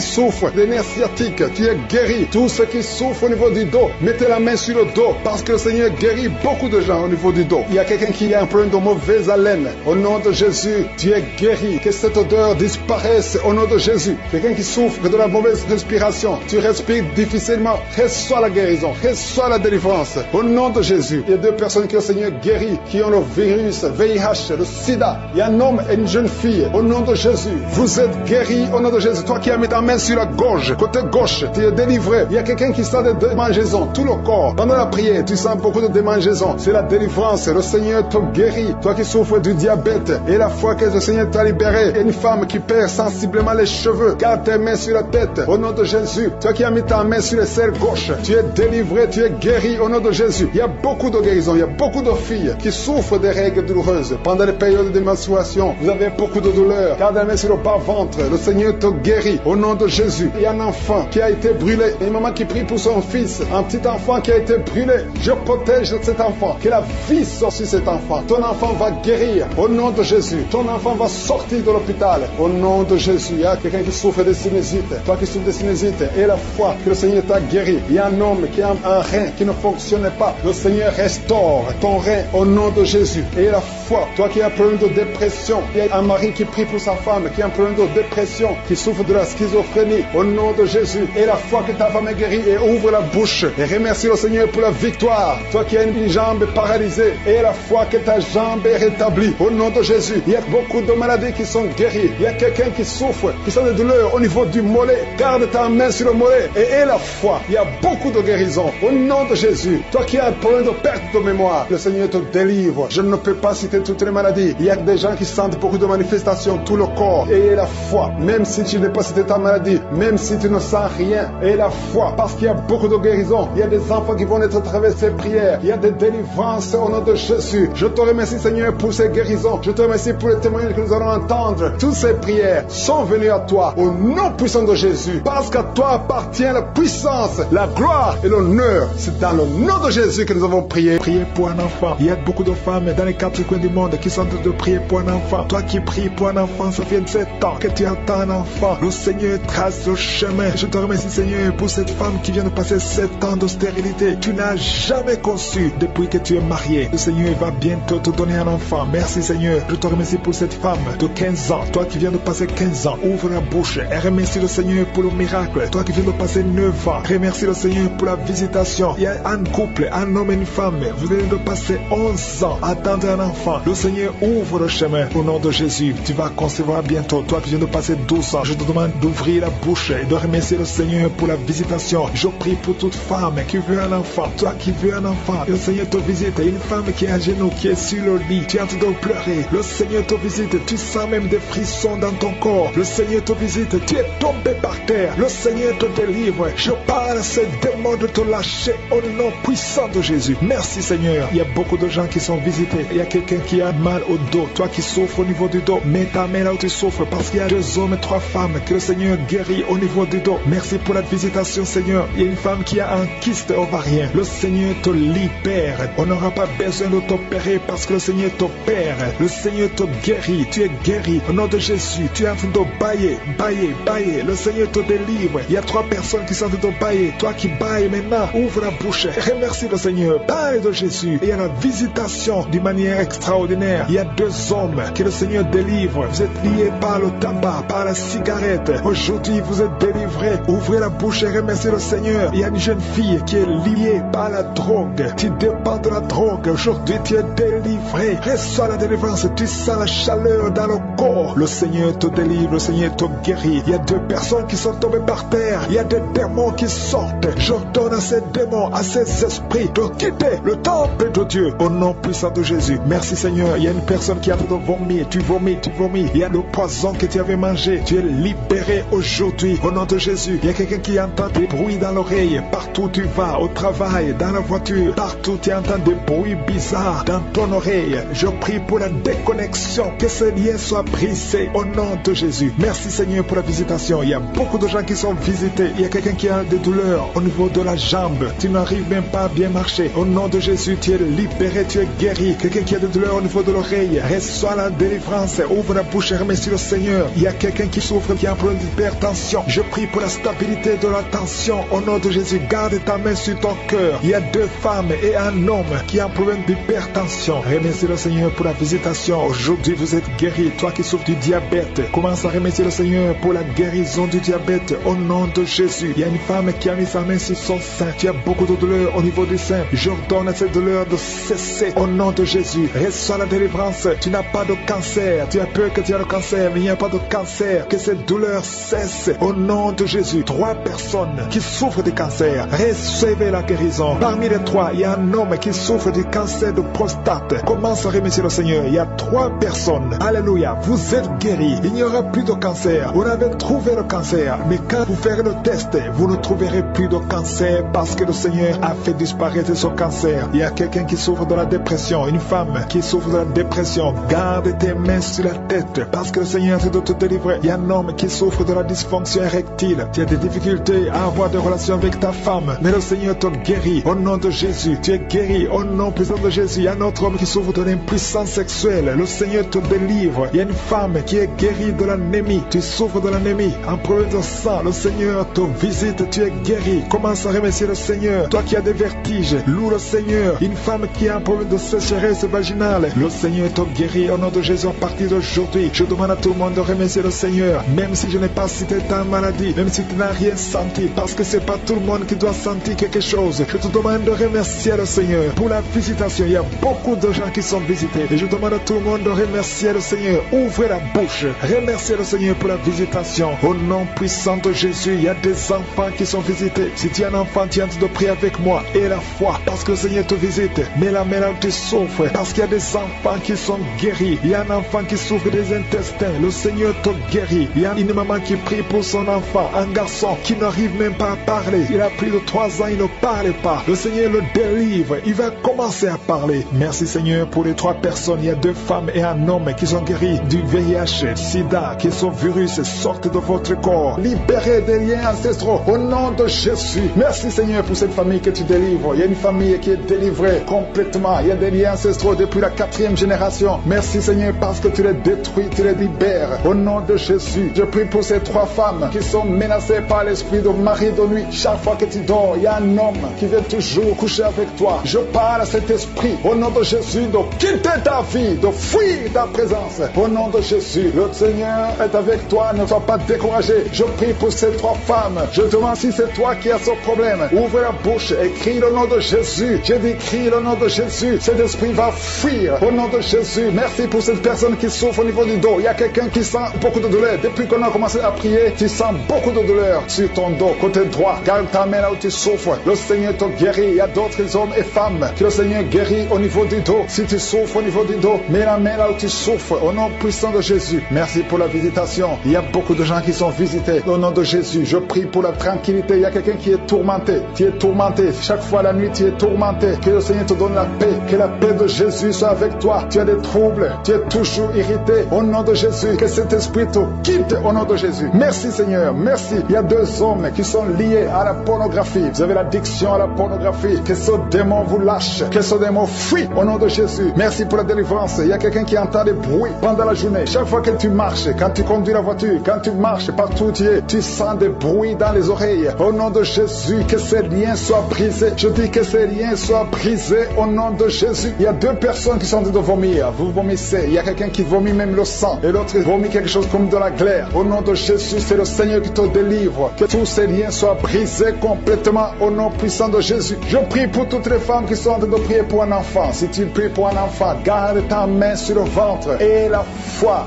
souffres des nerfs sciatiques, tu es guéri. Tous ceux qui souffrent au niveau du dos, mettez la main sur le dos parce que le Seigneur guérit beaucoup de gens au niveau du dos. Il y a quelqu'un qui a un problème de mauvaise haleine. Au nom de Jésus, tu es guéri. Que cette odeur disparaisse au nom de Jésus. Quelqu'un qui souffre de la mauvaise respiration, tu respires difficilement, reçois la guérison, reçois la délivrance. Au nom de Jésus, il y a 2 personnes que le Seigneur guérit, qui ont le virus, VIH, le sida. Il y a un homme et une jeune fille. Au nom de Jésus, vous êtes guéris au nom de Jésus. Toi qui as mis ta main sur la gorge, côté gauche, tu es délivré. Il y a quelqu'un qui sent des démangeaisons, tout le corps. Pendant la prière, tu sens beaucoup de démangeaisons. C'est la délivrance. Le Seigneur te guérit. Toi qui souffres du diabète et la foi que le Seigneur t'a libéré. Il y a une femme qui perd sensiblement les cheveux. Garde tes mains sur la tête. Au nom de Jésus. Toi qui as mis ta main sur l'aisselle gauche, tu es délivré, tu es guéri au nom de Jésus. Il y a beaucoup de guérisons. Il y a beaucoup de filles qui souffrent des règles douloureuses. Pendant les périodes de menstruation, vous avez beaucoup de douleurs. Garde la main sur le bas-ventre. Le Seigneur te guérit au nom de Jésus. Il y a un enfant qui a été brûlé. Une maman qui prie pour son fils. Un petit enfant qui a été brûlé. Je protège cet enfant. Que la vie sorte sur cet enfant. Ton enfant va guérir au nom de Jésus. Ton enfant va sortir de l'hôpital au nom de Jésus. Il y a quelqu'un qui souffre de sinusite. Toi qui souffres de sinusite et la foi que le Seigneur t'a guéri. Il y a un homme qui a un rein qui ne fonctionnait pas. Le Seigneur restaure ton rein au nom de Jésus. Et la foi, toi qui as un problème de dépression. Il y a un mari qui prie pour sa femme qui a un problème de dépression, qui souffre de la schizophrénie au nom de Jésus. Et la foi que ta femme est guérie et ouvre la bouche et remercie le Seigneur pour la victoire. Toi qui as une jambe paralysée et la foi que ta jambe est rétablie au nom de Jésus. Il y a beaucoup de maladies qui sont guéries. Il y a quelqu'un qui souffre, qui sent des douleurs au niveau du mollet. Garde ta main sur le mollet et aie la foi. Il y a beaucoup de guérisons au nom de Jésus. Toi qui as un problème de perte de mémoire, le Seigneur te délivre. Je ne peux pas citer toutes les maladies. Il y a des gens qui sentent beaucoup de manifestations, tout le corps. Et aie la foi, même si tu n'es pas cité ta maladie, même si tu ne sens rien, aie la foi, parce qu'il y a beaucoup de guérisons. Il y a des enfants qui vont être à travers ces prières. Il y a des délivrances au nom de Jésus. Je te remercie Seigneur pour ces guérisons. Je te remercie pour les témoignages que nous allons entendre. Toutes ces prières sont venues à toi au nom puissant de Jésus, parce qu'à toi appartient la puissance, la gloire et l'honneur. C'est dans le nom de Jésus que nous avons prié. Priez pour un enfant. Il y a beaucoup de femmes dans les 4 coins du monde qui sont en train de prier pour un enfant. Toi qui pries pour un enfant, ça fait 7 ans que tu attends un enfant. Le Seigneur trace le chemin. Je te remercie Seigneur pour cette femme qui vient de passer passé 7 ans de stérilité. Tu n'as jamais conçu depuis que tu es marié. Le Seigneur va bientôt te donner un enfant. Merci Seigneur. Je te remercie pour cette femme de 15 ans. Toi qui viens de passer 15 ans, ouvre la bouche et remercie le Seigneur pour le miracle. Toi qui viens de passer 9 ans, remercie le Seigneur pour la visitation. Il y a un couple, un homme et une femme. Vous venez de passer 11 ans, attendre un enfant. Le Seigneur ouvre le chemin. Au nom de Jésus, tu vas concevoir bientôt. Toi qui viens de passer 12 ans, je te demande d'ouvrir la bouche et de remercier le Seigneur pour la visitation. Je prie pour toute femme qui veut un enfant. Toi qui veux un enfant, le Seigneur te visite. Une femme qui est à genoux, qui est sur le lit, tu es en train de pleurer. Le Seigneur te visite. Tu sens même des frissons dans ton corps. Le Seigneur te visite. Tu es tombé par terre. Le Seigneur te délivre. Je parle à ces démons de te lâcher au nom puissant de Jésus. Merci Seigneur. Il y a beaucoup de gens qui sont visités. Il y a quelqu'un qui a mal au dos. Toi qui souffres au niveau du dos, mets ta main là où tu souffres, parce qu'il y a 2 hommes et 3 femmes que le Seigneur guérit au niveau du dos. Merci pour la visitation Seigneur. Il y a une femme qui a un kyste ovarien. Le Seigneur te libère. On n'aura pas besoin de t'opérer parce que le Seigneur t'opère. Le Seigneur te guérit. Tu es guéri au nom de Jésus. Tu es en train de bailler, bailler, bailler. Le Seigneur te délivre. Il y a 3 personnes qui sont en train de bailler. Toi qui bailles maintenant, ouvre la bouche. Remercie le Seigneur. Parle de Jésus. Et il y a la visitation d'une manière extraordinaire. Il y a 2 hommes que le Seigneur délivre. Vous êtes liés par le tabac, par la cigarette. Aujourd'hui, vous êtes délivrés. Ouvrez la bouche et remerciez le Seigneur. Il y a une jeune fille qui est liée par la drogue. Tu dépends de la drogue. Aujourd'hui, tu es délivré. Reçois la délivrance. Tu sens la chaleur dans le corps. Le Seigneur te délivre. Le Seigneur te guérit. Il y a 2 personnes qui sont tombées par terre. Il y a des démons qui sortent. J'ordonne à ces démons, à ces esprits de quitter le temple de Dieu au nom puissant de Jésus. Merci Seigneur. Il y a une personne qui a fait de vomir. Tu vomis, tu vomis. Il y a le poison que tu avais mangé. Tu es libéré aujourd'hui au nom de Jésus. Il y a quelqu'un qui entend des bruits dans l'oreille. Partout tu vas, au travail, dans la voiture, partout tu entends des bruits bizarres dans ton oreille. Je prie pour la déconnexion, que ce lien soit brisé au nom de Jésus. Merci Seigneur pour la visitation. Il y a beaucoup de gens qui sont visités. Il y a quelqu'un qui a des douleurs au niveau de la jambe. Tu n'arrives même pas à bien marcher. Au nom de Jésus, tu es libéré, tu es guéri. Quelqu'un qui a des douleurs au niveau de l'oreille, reçois la délivrance. Ouvre la bouche et remercie le Seigneur. Il y a quelqu'un qui souffre, qui a un problème d'hypertension. Je prie pour la stabilité de la tension. Au nom de Jésus, garde ta main sur ton cœur. Il y a 2 femmes et un homme qui a un problème d'hypertension. Remercie le Seigneur pour la visitation. Aujourd'hui, vous êtes guéri. Toi qui souffres du diabète, commence à remercier le Seigneur pour la guérison du diabète. Au nom de Jésus, il y a une femme qui a mis sa main sur son sein. Tu as beaucoup de douleurs au niveau du sein. J'ordonne à cette douleur de cesser. Au nom de Jésus, reçois la délivrance. Tu n'as pas de cancer. Tu as peur que tu as le cancer, mais il n'y a pas de cancer. Que cette douleur cesse. Au nom de Jésus, 3 personnes qui souffrent de cancer, recevez la guérison. Parmi les 3, il y a un homme qui souffre du cancer de prostate. Commence à remercier le Seigneur. Il y a 3 personnes. Alléluia. Vous êtes guéris. Il n'y aura plus de cancer. Vous avez trouvé le cancer. Mais quand vous ferez le test, vous ne trouverez plus de cancer parce que le Seigneur a fait disparaître ce cancer. Il y a quelqu'un qui souffre de la dépression. Une femme qui souffre de la dépression. Garde tes mains sur la tête parce que le Seigneur est en train de te délivrer. Il y a un homme qui souffre de la dysfonction érectile. Tu as des difficultés à avoir des relations avec ta femme, mais le Seigneur te guérit. Au nom de Jésus, tu es guéri. Au nom puissant de Jésus, il y a un autre homme qui souffre de l'impuissance sexuelle. Le Seigneur te délivre. Il y a une femme qui est guérie de l'anémie. Tu souffres de l'anémie, un problème de sang. Le Seigneur te visite. Tu es guéri. Commence à remercier le Seigneur. Toi qui as des vertiges, loue le Seigneur. Une femme qui a un problème de sécheresse vaginale, le Seigneur te guérit. Au nom de Jésus, à partir d'aujourd'hui, je demande à tout le monde de remercier le Seigneur. Même si je n'ai pas cité ta maladie, même si tu n'as rien senti, parce que c'est pas tout le monde qui doit sentir quelque chose. Je te demande de remercier le Seigneur pour la visitation. Il y a beaucoup de gens qui sont visités et je demande à tout le monde de remercier le Seigneur. Ouvrez la bouche, remerciez le Seigneur pour la visitation. Au nom puissant de Jésus, il y a des enfants qui sont visités. Si tu es un enfant, tu es en train de prier avec moi et la foi, parce que le Seigneur te visite. Mais la main là où tu souffres, parce qu'il y a des enfants qui sont guéris. Il y a un enfant qui souffre des intestins, le Seigneur te guérit. Il y a une maman qui prie pour son enfant, un garçon qui n'arrive même pas à parler. Il a plus de 3 ans, il ne parle pas. Le Seigneur le délivre, il va commencer à parler. Merci Seigneur pour les 3 personnes. Il y a 2 femmes et un homme qui sont guéris du VIH, SIDA, que ce virus sorte de votre corps. Libérez des liens ancestraux au nom de Jésus. Merci Seigneur pour cette famille que tu délivres. Il y a une famille qui est délivrée complètement. Il y a des liens ancestraux depuis la 4e génération. Merci Seigneur parce que tu les détruis, tu les libères. Au nom de Jésus, je prie pour ces 3 femmes qui sont menacées par l'esprit de mari de nuit. Chaque Chaque fois que tu dors, il y a un homme qui veut toujours coucher avec toi. Je parle à cet esprit, au nom de Jésus, de quitter ta vie, de fuir ta présence. Au nom de Jésus, le Seigneur est avec toi, ne sois pas découragé. Je prie pour ces 3 femmes. Je te demande si c'est toi qui as ce problème. Ouvre la bouche et crie le nom de Jésus. Je dis crie le nom de Jésus. Cet esprit va fuir au nom de Jésus. Merci pour cette personne qui souffre au niveau du dos. Il y a quelqu'un qui sent beaucoup de douleur. Depuis qu'on a commencé à prier, tu sens beaucoup de douleur sur ton dos, côté droit. Garde ta main là où tu souffres. Le Seigneur te guérit. Il y a d'autres hommes et femmes que le Seigneur guérit au niveau du dos. Si tu souffres au niveau du dos, mets la main là où tu souffres. Au nom puissant de Jésus. Merci pour la visitation. Il y a beaucoup de gens qui sont visités. Au nom de Jésus, je prie pour la tranquillité. Il y a quelqu'un qui est tourmenté. Tu es tourmenté. Chaque fois la nuit, tu es tourmenté. Que le Seigneur te donne la paix. Que la paix de Jésus soit avec toi. Tu as des troubles. Tu es toujours irrité. Au nom de Jésus, que cet esprit te quitte au nom de Jésus. Merci Seigneur. Merci. Il y a 2 hommes qui sont liés à la pornographie. Vous avez l'addiction à la pornographie. Que ce démon vous lâche. Que ce démon fuit au nom de Jésus. Merci pour la délivrance. Il y a quelqu'un qui entend des bruits pendant la journée. Chaque fois que tu marches, quand tu conduis la voiture, quand tu marches partout où tu es, tu sens des bruits dans les oreilles. Au nom de Jésus, que ces liens soient brisés. Je dis que ces liens soient brisés au nom de Jésus. Il y a 2 personnes qui sont en train de vomir. Vous vomissez. Il y a quelqu'un qui vomit même le sang. Et l'autre vomit quelque chose comme de la glaire. Au nom de Jésus, c'est le Seigneur qui te délivre. Que tous ces liens soient brisés complètement au nom puissant de Jésus. Je prie pour toutes les femmes qui sont en train de prier pour un enfant. Si tu pries pour un enfant, garde ta main sur le ventre. Et la foi.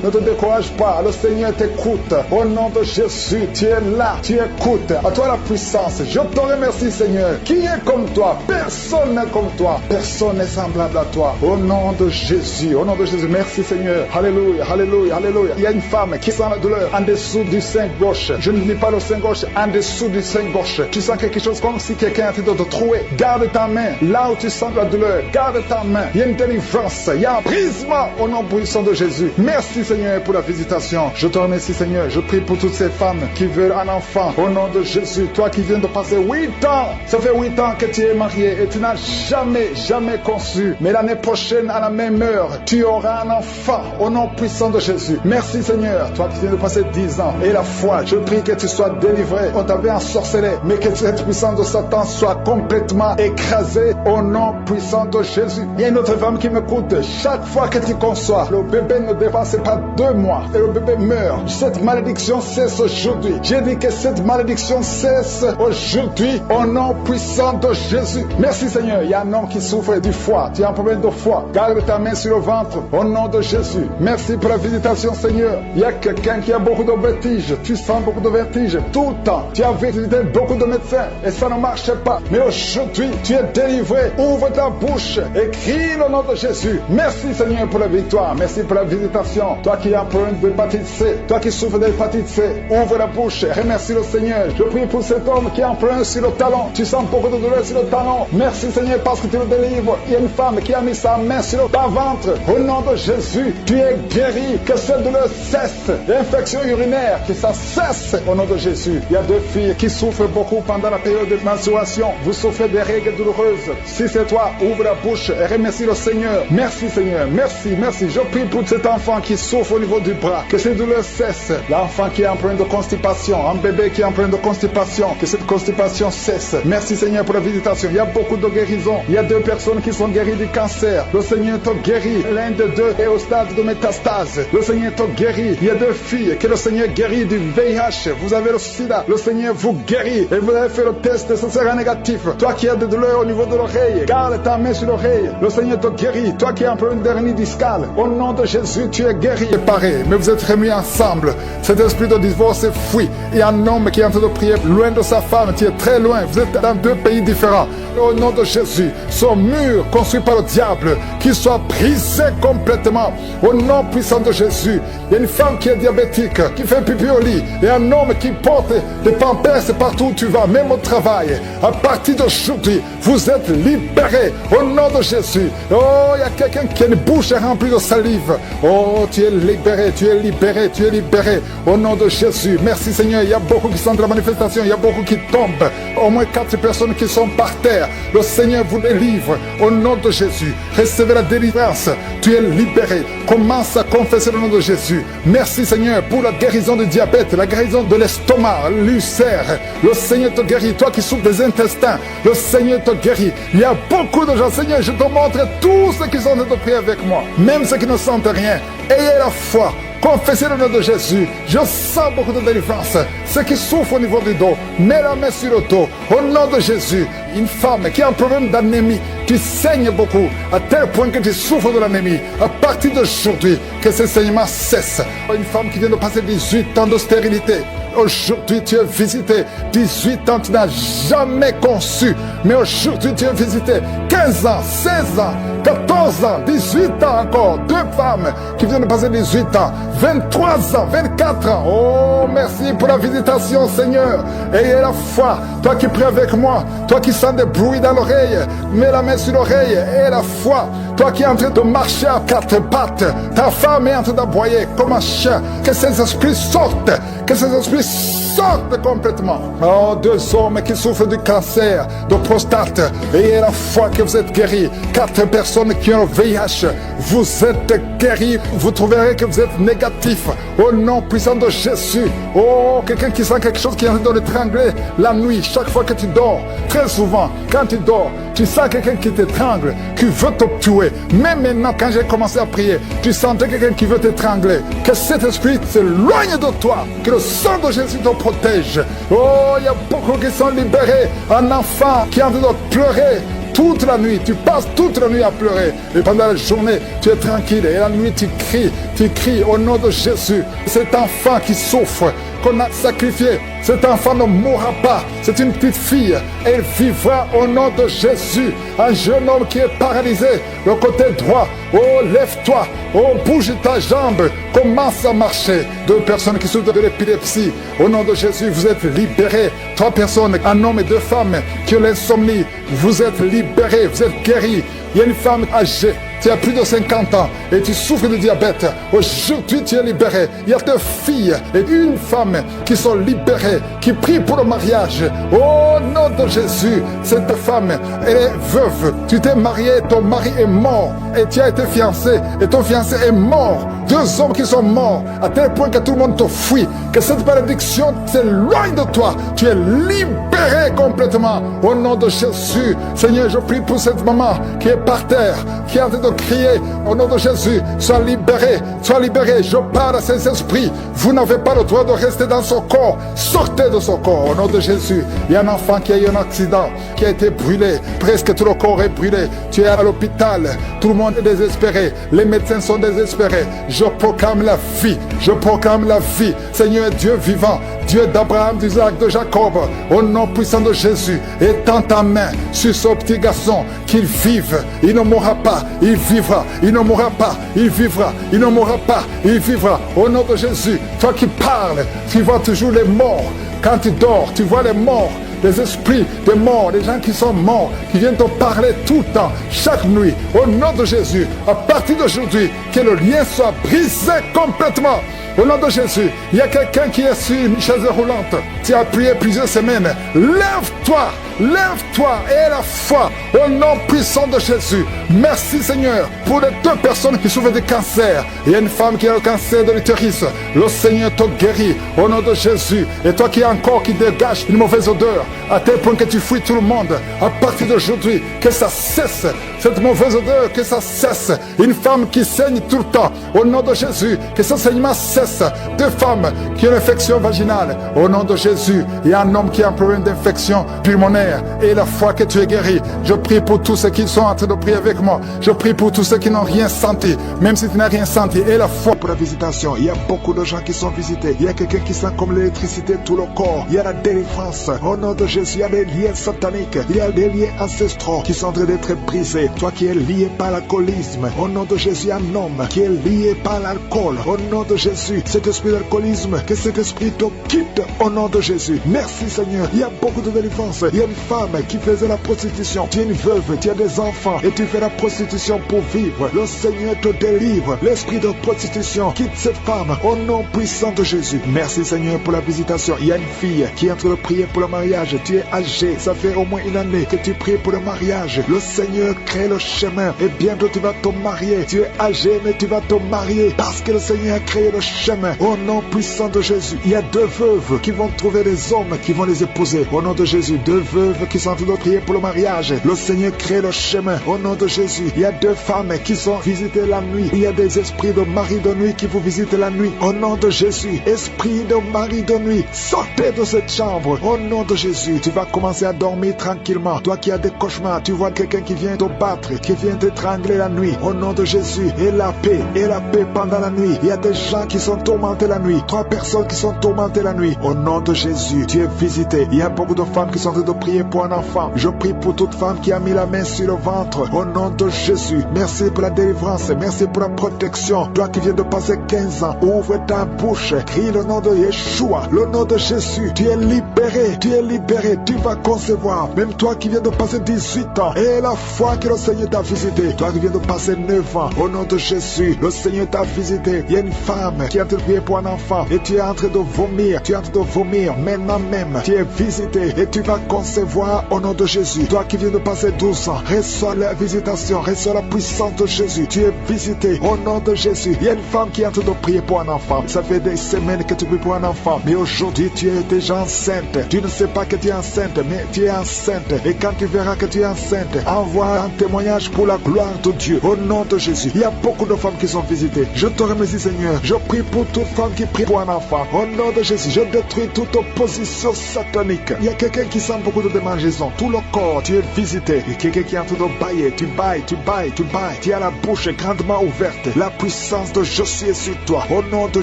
Ne te décourage pas. Le Seigneur t'écoute. Au nom de Jésus, tu es là. Tu écoutes. À toi la puissance. Je te remercie Seigneur. Qui est comme toi? Personne n'est comme toi. Personne n'est semblable à toi. Au nom de Jésus. Au nom de Jésus. Merci Seigneur. Alléluia. Alléluia. Alléluia. Il y a une femme qui sent la douleur en dessous du sein gauche. Je ne dis pas le sein gauche. En dessous du sein gauche. Tu sens quelque chose comme si quelqu'un était de te trouer. Garde ta main. Là où tu sens la douleur. Garde ta main. Il y a une délivrance. Il y a un brisement au nom puissant de Jésus. Merci Seigneur pour la visitation. Je te remercie Seigneur. Je prie pour toutes ces femmes qui veulent un enfant. Au nom de Jésus. Toi qui viens de passer 8 ans. Ça fait 8 ans que tu es marié et tu n'as jamais conçu. Mais l'année prochaine à la même heure, tu auras un enfant. Au nom puissant de Jésus. Merci Seigneur. Toi qui viens de passer 10 ans. Et la foi. Je prie que tu sois délivré. On t'avait ensorcelé. Mais que cette puissance de Satan soit complètement écrasée. Au nom puissant de Jésus. Il y a une autre femme qui m'écoute. Chaque fois que tu conçois, le bébé ne dépasse pas 2 mois. Et le bébé meurt. Cette malédiction cesse aujourd'hui. J'ai dit que cette malédiction cesse aujourd'hui. Au nom puissant de Jésus. Merci Seigneur. Il y a un homme qui souffre du foie. Tu as un problème de foie. Garde ta main sur le ventre. Au nom de Jésus. Merci pour la visitation Seigneur. Il y a quelqu'un qui a beaucoup de vertiges. Tu sens beaucoup de vertiges tout le temps. Tu as visité beaucoup de médecins et ça ne marche pas. Mais aujourd'hui, tu es délivré. Ouvre ta bouche et crie le nom de Jésus. Merci Seigneur pour la victoire. Merci pour la visitation. Toi qui as un problème d'hépatite C. Toi qui souffres d'hépatite C. Ouvre la bouche. Remercie le Seigneur. Je prie pour cet homme qui a un problème sur le talon. Tu sens beaucoup de douleur sur le talon. Merci Seigneur parce que tu le délivres. Il y a une femme qui a mis sa main sur le ventre. Au nom de Jésus, tu es guéri. Que cette douleur cesse. L'infection urinaire, que ça cesse au nom de Jésus. Il y a 2 filles qui souffrent beaucoup pendant la période de menstruation. Vous souffrez des règles douloureuses. Si c'est toi, ouvre la bouche et remercie le Seigneur. Merci Seigneur. Merci. Je prie pour cet enfant qui souffre au niveau du bras. Que ces douleurs cessent. L'enfant qui est en problème de constipation. Un bébé qui est en problème de constipation. Que cette constipation cesse. Merci Seigneur pour la visitation. Il y a beaucoup de guérisons. Il y a 2 personnes qui sont guéries du cancer. Le Seigneur te guérit. L'un de 2 est au stade de métastase. Le Seigneur te guérit. Il y a 2 filles que le Seigneur guérit du VIH. Vous avez le sida. Le Seigneur vous guérit. Et vous avez fait le test et ce sera négatif. Toi qui as des douleurs au niveau de l'oreille, garde ta main sur l'oreille. Le Seigneur te guérit. Toi qui as un problème d'hernie discale, au nom de Jésus, tu es guéri. Séparés, mais vous êtes remis ensemble. Cet esprit de divorce est fui. Il y a un homme qui est en train de prier loin de sa femme. Tu es très loin. Vous êtes dans 2 pays différents. Au nom de Jésus, son mur construit par le diable, qu'il soit brisé complètement. Au nom puissant de Jésus. Il y a une femme qui est diabétique, qui fait pipi au lit. Et un homme qui porte des pampers partout où tu vas, même au travail. À partir d'aujourd'hui, vous êtes libérés. Au nom de Jésus. Oh, il y a quelqu'un qui a une bouche remplie de salive. Oh, tu es libéré, tu es libéré, tu es libéré. Au nom de Jésus. Merci Seigneur. Il y a beaucoup qui sont de la manifestation. Il y a beaucoup qui tombent. Au moins 4 personnes qui sont par terre. cancer. Le Seigneur vous délivre au nom de Jésus. Recevez la délivrance. Tu es libéré. Commence à confesser le nom de Jésus. Merci Seigneur pour la guérison du diabète, la guérison de l'estomac, l'ulcère. Le Seigneur te guérit. Toi qui souffres des intestins, le Seigneur te guérit. Il y a beaucoup de gens. Seigneur, je te montre tous ceux qui sont en train de prier avec moi, même ceux qui ne sentent rien. Ayez la foi. Confessez le nom de Jésus. Je sens beaucoup de délivrance. Ceux qui souffrent au niveau du dos, mets la main sur le dos. Au nom de Jésus, une femme qui a un problème d'anémie, tu saignes beaucoup, à tel point que tu souffres de l'anémie. À partir d'aujourd'hui, que ce saignement cesse. Une femme qui vient de passer 18 ans de stérilité. Aujourd'hui, tu es visité. 18 ans, tu n'as jamais conçu. Mais aujourd'hui, tu es visité. 15 ans, 16 ans, 14 ans, 18 ans encore. 2 femmes qui viennent de passer 18 ans. 23 ans, 24 ans. Oh, merci pour la visitation, Seigneur. Ayez la foi. Toi qui pries avec moi, toi qui sens des bruits dans l'oreille, mets la main sur l'oreille. Ayez la foi. Toi qui es en train de marcher à 4 pattes, ta femme est en train d'aboyer comme un chien. Que ces esprits sortent. Que ces esprits sortent complètement. Oh, 2 hommes qui souffrent du cancer de prostate. Ayez la foi que vous êtes guéris. 4 personnes qui ont le VIH. Vous êtes guéris. Vous trouverez que vous êtes négatif. Au nom puissant de Jésus. Oh, quelqu'un qui sent quelque chose qui est en train de l'étrangler la nuit, chaque fois que tu dors. Très souvent, quand tu dors, tu sens quelqu'un qui t'étrangle, qui veut te tuer. Même maintenant, quand j'ai commencé à prier, tu sentais quelqu'un qui veut t'étrangler. Que cet esprit s'éloigne de toi. Que le sang de Jésus te protège. Oh, il y a beaucoup qui sont libérés. Un enfant qui est en train de pleurer toute la nuit, tu passes toute la nuit à pleurer. Et pendant la journée, tu es tranquille. Et la nuit, tu cries au nom de Jésus. Cet enfant qui souffre, qu'on a sacrifié, cet enfant ne mourra pas. C'est une petite fille. Elle vivra au nom de Jésus. Un jeune homme qui est paralysé, le côté droit. Oh, lève-toi. Oh, bouge ta jambe. Commence à marcher. 2 personnes qui souffrent de l'épilepsie. Au nom de Jésus, vous êtes libérés. 3 personnes, un homme et 2 femmes qui ont l'insomnie. Vous êtes libérés, vous êtes guéris. Il y a une femme âgée, tu as plus de 50 ans et tu souffres de diabète. Aujourd'hui, tu es libéré. Il y a 2 filles et une femme qui sont libérées, qui prient pour le mariage. Au nom de Jésus, cette femme, elle est veuve. Tu t'es marié, ton mari est mort et tu as été fiancé et ton fiancé est mort. 2 hommes qui sont morts à tel point que tout le monde te fuit. Que cette malédiction s'éloigne de toi. Tu es libéré complètement. Au nom de Jésus, Seigneur, je prie pour cette maman qui est par terre, qui est en train de crier. Au nom de Jésus, sois libéré, sois libéré. Je parle à ces esprits. Vous n'avez pas le droit de rester dans son corps. Sortez de son corps. Au nom de Jésus, il y a un enfant qui a eu un accident, qui a été brûlé. Presque tout le corps est brûlé. Tu es à l'hôpital. Tout le monde est désespéré. Les médecins sont désespérés. Je proclame la vie. Je proclame la vie. Seigneur Dieu vivant, Dieu d'Abraham, d'Isaac, de Jacob, au nom puissant de Jésus, étends ta main sur ce petit garçon, qu'il vive. Il ne mourra pas, il vivra. Il ne mourra pas, il vivra. Il ne mourra pas, il vivra. Au nom de Jésus, toi qui parles, tu vois toujours les morts. Quand tu dors, tu vois les morts. Les esprits des morts, les gens qui sont morts, qui viennent te parler tout le temps, chaque nuit, au nom de Jésus, à partir d'aujourd'hui, que le lien soit brisé complètement. Au nom de Jésus, il y a quelqu'un qui est sur une chaise roulante. Tu as prié plusieurs semaines. Lève-toi, lève-toi et la foi au nom puissant de Jésus. Merci Seigneur pour les 2 personnes qui souffrent de cancer. Il y a une femme qui a le cancer de l'utérus. Le Seigneur te guérit au nom de Jésus. Et toi qui es encore qui dégage une mauvaise odeur, à tel point que tu fuis tout le monde, à partir d'aujourd'hui, que ça cesse. Cette mauvaise odeur, que ça cesse. Une femme qui saigne tout le temps, au nom de Jésus, que ce saignement cesse. 2 femmes qui ont une infection vaginale, au nom de Jésus. Il y a un homme qui a un problème d'infection pulmonaire. Et la foi que tu es guéri. Je prie pour tous ceux qui sont en train de prier avec moi. Je prie pour tous ceux qui n'ont rien senti, même si tu n'as rien senti. Et la foi pour la visitation. Il y a beaucoup de gens qui sont visités. Il y a quelqu'un qui sent comme l'électricité tout le corps. Il y a la délivrance. Au nom de Jésus, il y a des liens sataniques. Il y a des liens ancestraux qui sont en train d'être brisés. Toi qui es lié par l'alcoolisme, au nom de Jésus, un homme qui est lié par l'alcool. Au nom de Jésus, cet esprit d'alcoolisme, que cet esprit te quitte au nom de Jésus. Merci Seigneur. Il y a beaucoup de délivrance. Il y a une femme qui faisait la prostitution. Tu es une veuve, tu as des enfants et tu fais la prostitution pour vivre. Le Seigneur te délivre. L'esprit de prostitution quitte cette femme au nom puissant de Jésus. Merci Seigneur pour la visitation. Il y a une fille qui est en train de prier pour le mariage. Tu es âgé, ça fait au moins une année que tu pries pour le mariage. Le Seigneur crée le chemin et bientôt tu vas te marier. Tu es âgé mais tu vas te marier parce que le Seigneur a créé le chemin. Au nom puissant de Jésus, il y a 2 veuves qui vont trouver des hommes qui vont les épouser. Au nom de Jésus, 2 veuves qui sont en train de prier pour le mariage. Le Seigneur crée le chemin. Au nom de Jésus, il y a 2 femmes qui sont visitées la nuit. Il y a des esprits de mari de nuit qui vous visitent la nuit. Au nom de Jésus, esprit de mari de nuit, sortez de cette chambre. Au nom de Jésus, tu vas commencer à dormir tranquillement. Toi qui as des cauchemars, tu vois quelqu'un qui vient te battre, qui vient t'étrangler la nuit. Au nom de Jésus, et la paix pendant la nuit. Il y a des gens qui sont tourmentés la nuit. 3 personnes qui sont tourmentées la nuit. Au nom de Jésus, tu es visité. Il y a beaucoup de femmes qui sont en train de prier pour un enfant. Je prie pour toute femme qui a mis la main sur le ventre. Au nom de Jésus, merci pour la délivrance. Merci pour la protection. Toi qui viens de passer 15 ans, ouvre ta bouche. Crie le nom de Yeshua. Le nom de Jésus. Tu es libéré. Tu es libéré. Tu vas concevoir. Même toi qui viens de passer 18 ans. Et la foi que le Seigneur t'a visité. Toi qui viens de passer 9 ans. Au nom de Jésus, le Seigneur t'a visité. Il y a une femme qui est en train de prier pour un enfant. Et tu es en train de vomir. Tu es en train de vomir. Maintenant même, tu es visité. Et tu vas concevoir au nom de Jésus. Toi qui viens de passer 12 ans. Reçois la visitation. Reçois la puissance de Jésus. Tu es visité au nom de Jésus. Il y a une femme qui est en train de prier pour un enfant. Ça fait des semaines que tu pries pour un enfant. Mais aujourd'hui, tu es déjà enceinte. Tu ne sais pas que tu es enceinte, mais tu es enceinte. Et quand tu verras que tu es enceinte, envoie un témoignage pour la gloire de Dieu. Au nom de Jésus. Il y a beaucoup de femmes qui sont visitées. Je te remercie, Seigneur. Je prie pour toute femme qui prie pour un enfant. Au nom de Jésus, je détruis toute opposition satanique. Il y a quelqu'un qui sent beaucoup de démangeaison. Tout le corps, tu es visité. Il y a quelqu'un qui est en train de bailler. Tu bailles, tu bailles, tu bailles. Tu as la bouche grandement ouverte. La puissance de Jésus est sur toi. Au nom de